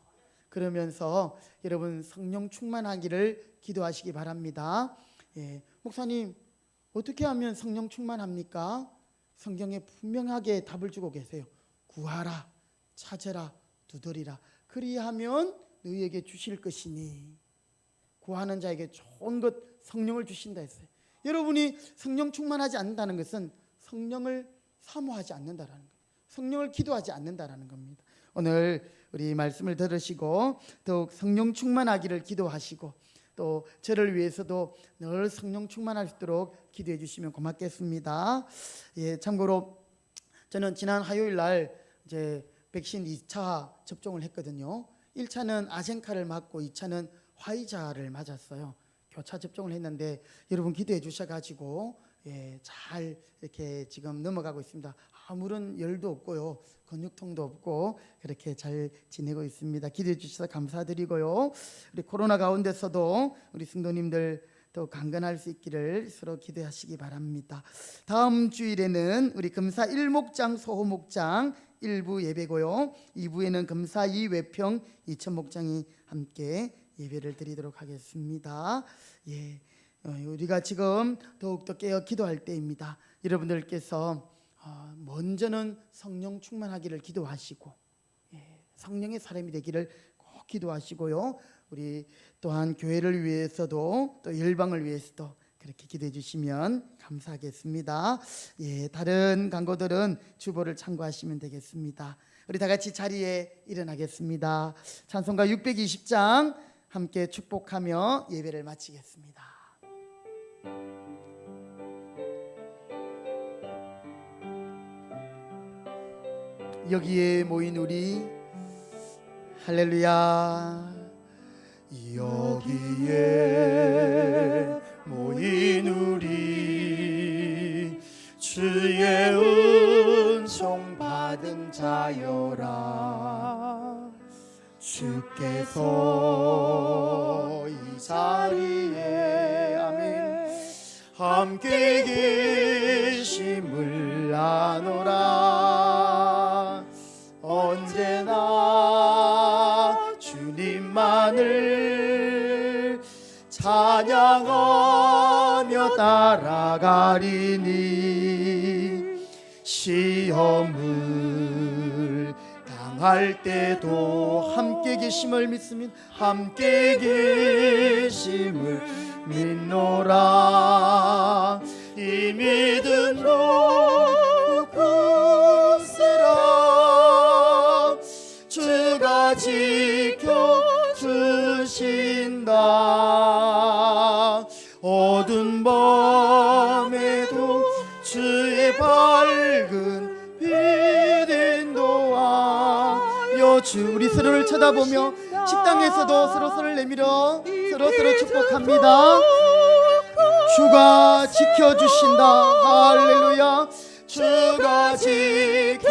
그러면서 여러분 성령 충만하기를 기도하시기 바랍니다. 예, 목사님 어떻게 하면 성령 충만합니까? 성경에 분명하게 답을 주고 계세요. 구하라, 찾으라, 두드리라. 그리하면 너희에게 주실 것이니. 구하는 자에게 좋은 것 성령을 주신다 했어요. 여러분이 성령 충만하지 않는다는 것은 성령을 사모하지 않는다라는 거예요. 성령을 기도하지 않는다라는 겁니다. 오늘 우리 말씀을 들으시고 더욱 성령 충만하기를 기도하시고 또 저를 위해서도 늘 성령 충만할 수 있도록 기도해 주시면 고맙겠습니다. 예, 참고로 저는 지난 화요일 날 이제 백신 2차 접종을 했거든요. 1차는 아젠카를 맞고 2차는 화이자를 맞았어요. 교차 접종을 했는데 여러분 기도해 주셔가지고 예, 잘 이렇게 지금 넘어가고 있습니다. 아무런 열도 없고요, 근육통도 없고 그렇게 잘 지내고 있습니다. 기도해 주셔서 감사드리고요. 우리 코로나 가운데서도 우리 성도님들 또 강건할 수 있기를 서로 기도하시기 바랍니다. 다음 주일에는 우리 금사 1목장 소호목장 1부 예배고요, 2부에는 금사 2 외평 2천 목장이 함께 예배를 드리도록 하겠습니다. 예, 우리가 지금 더욱더 깨어 기도할 때입니다. 여러분들께서 먼저는 성령 충만하기를 기도하시고 성령의 사람이 되기를 꼭 기도하시고요. 우리 또한 교회를 위해서도 또 열방을 위해서도 그렇게 기도해 주시면 감사하겠습니다. 예, 다른 강고들은 주보를 참고하시면 되겠습니다. 우리 다 같이 자리에 일어나겠습니다. 찬송가 620장 함께 축복하며 예배를 마치겠습니다. 여기에 모인 우리 할렐루야. 여기에 모인 우리 주의 은총 받은 자여라. 주께서 이 자리에 아멘 함께 계심을 아노라. 언제나 주님만을 찬양하며 따라가리니 시험을 당할 때도 함께 계심을 믿으면 함께 계심을 믿노라. 이 믿음으로 굳세라. 주가 지켜주신다. 어두운 밤에도 주의 밝은 빛 인도하여 주. 우리 서로를 쳐다보며 식당에서도 서로서로를 내밀어 서로서로 축복합니다. 주가 지켜주신다. 할렐루야. 주가 지켜주신다.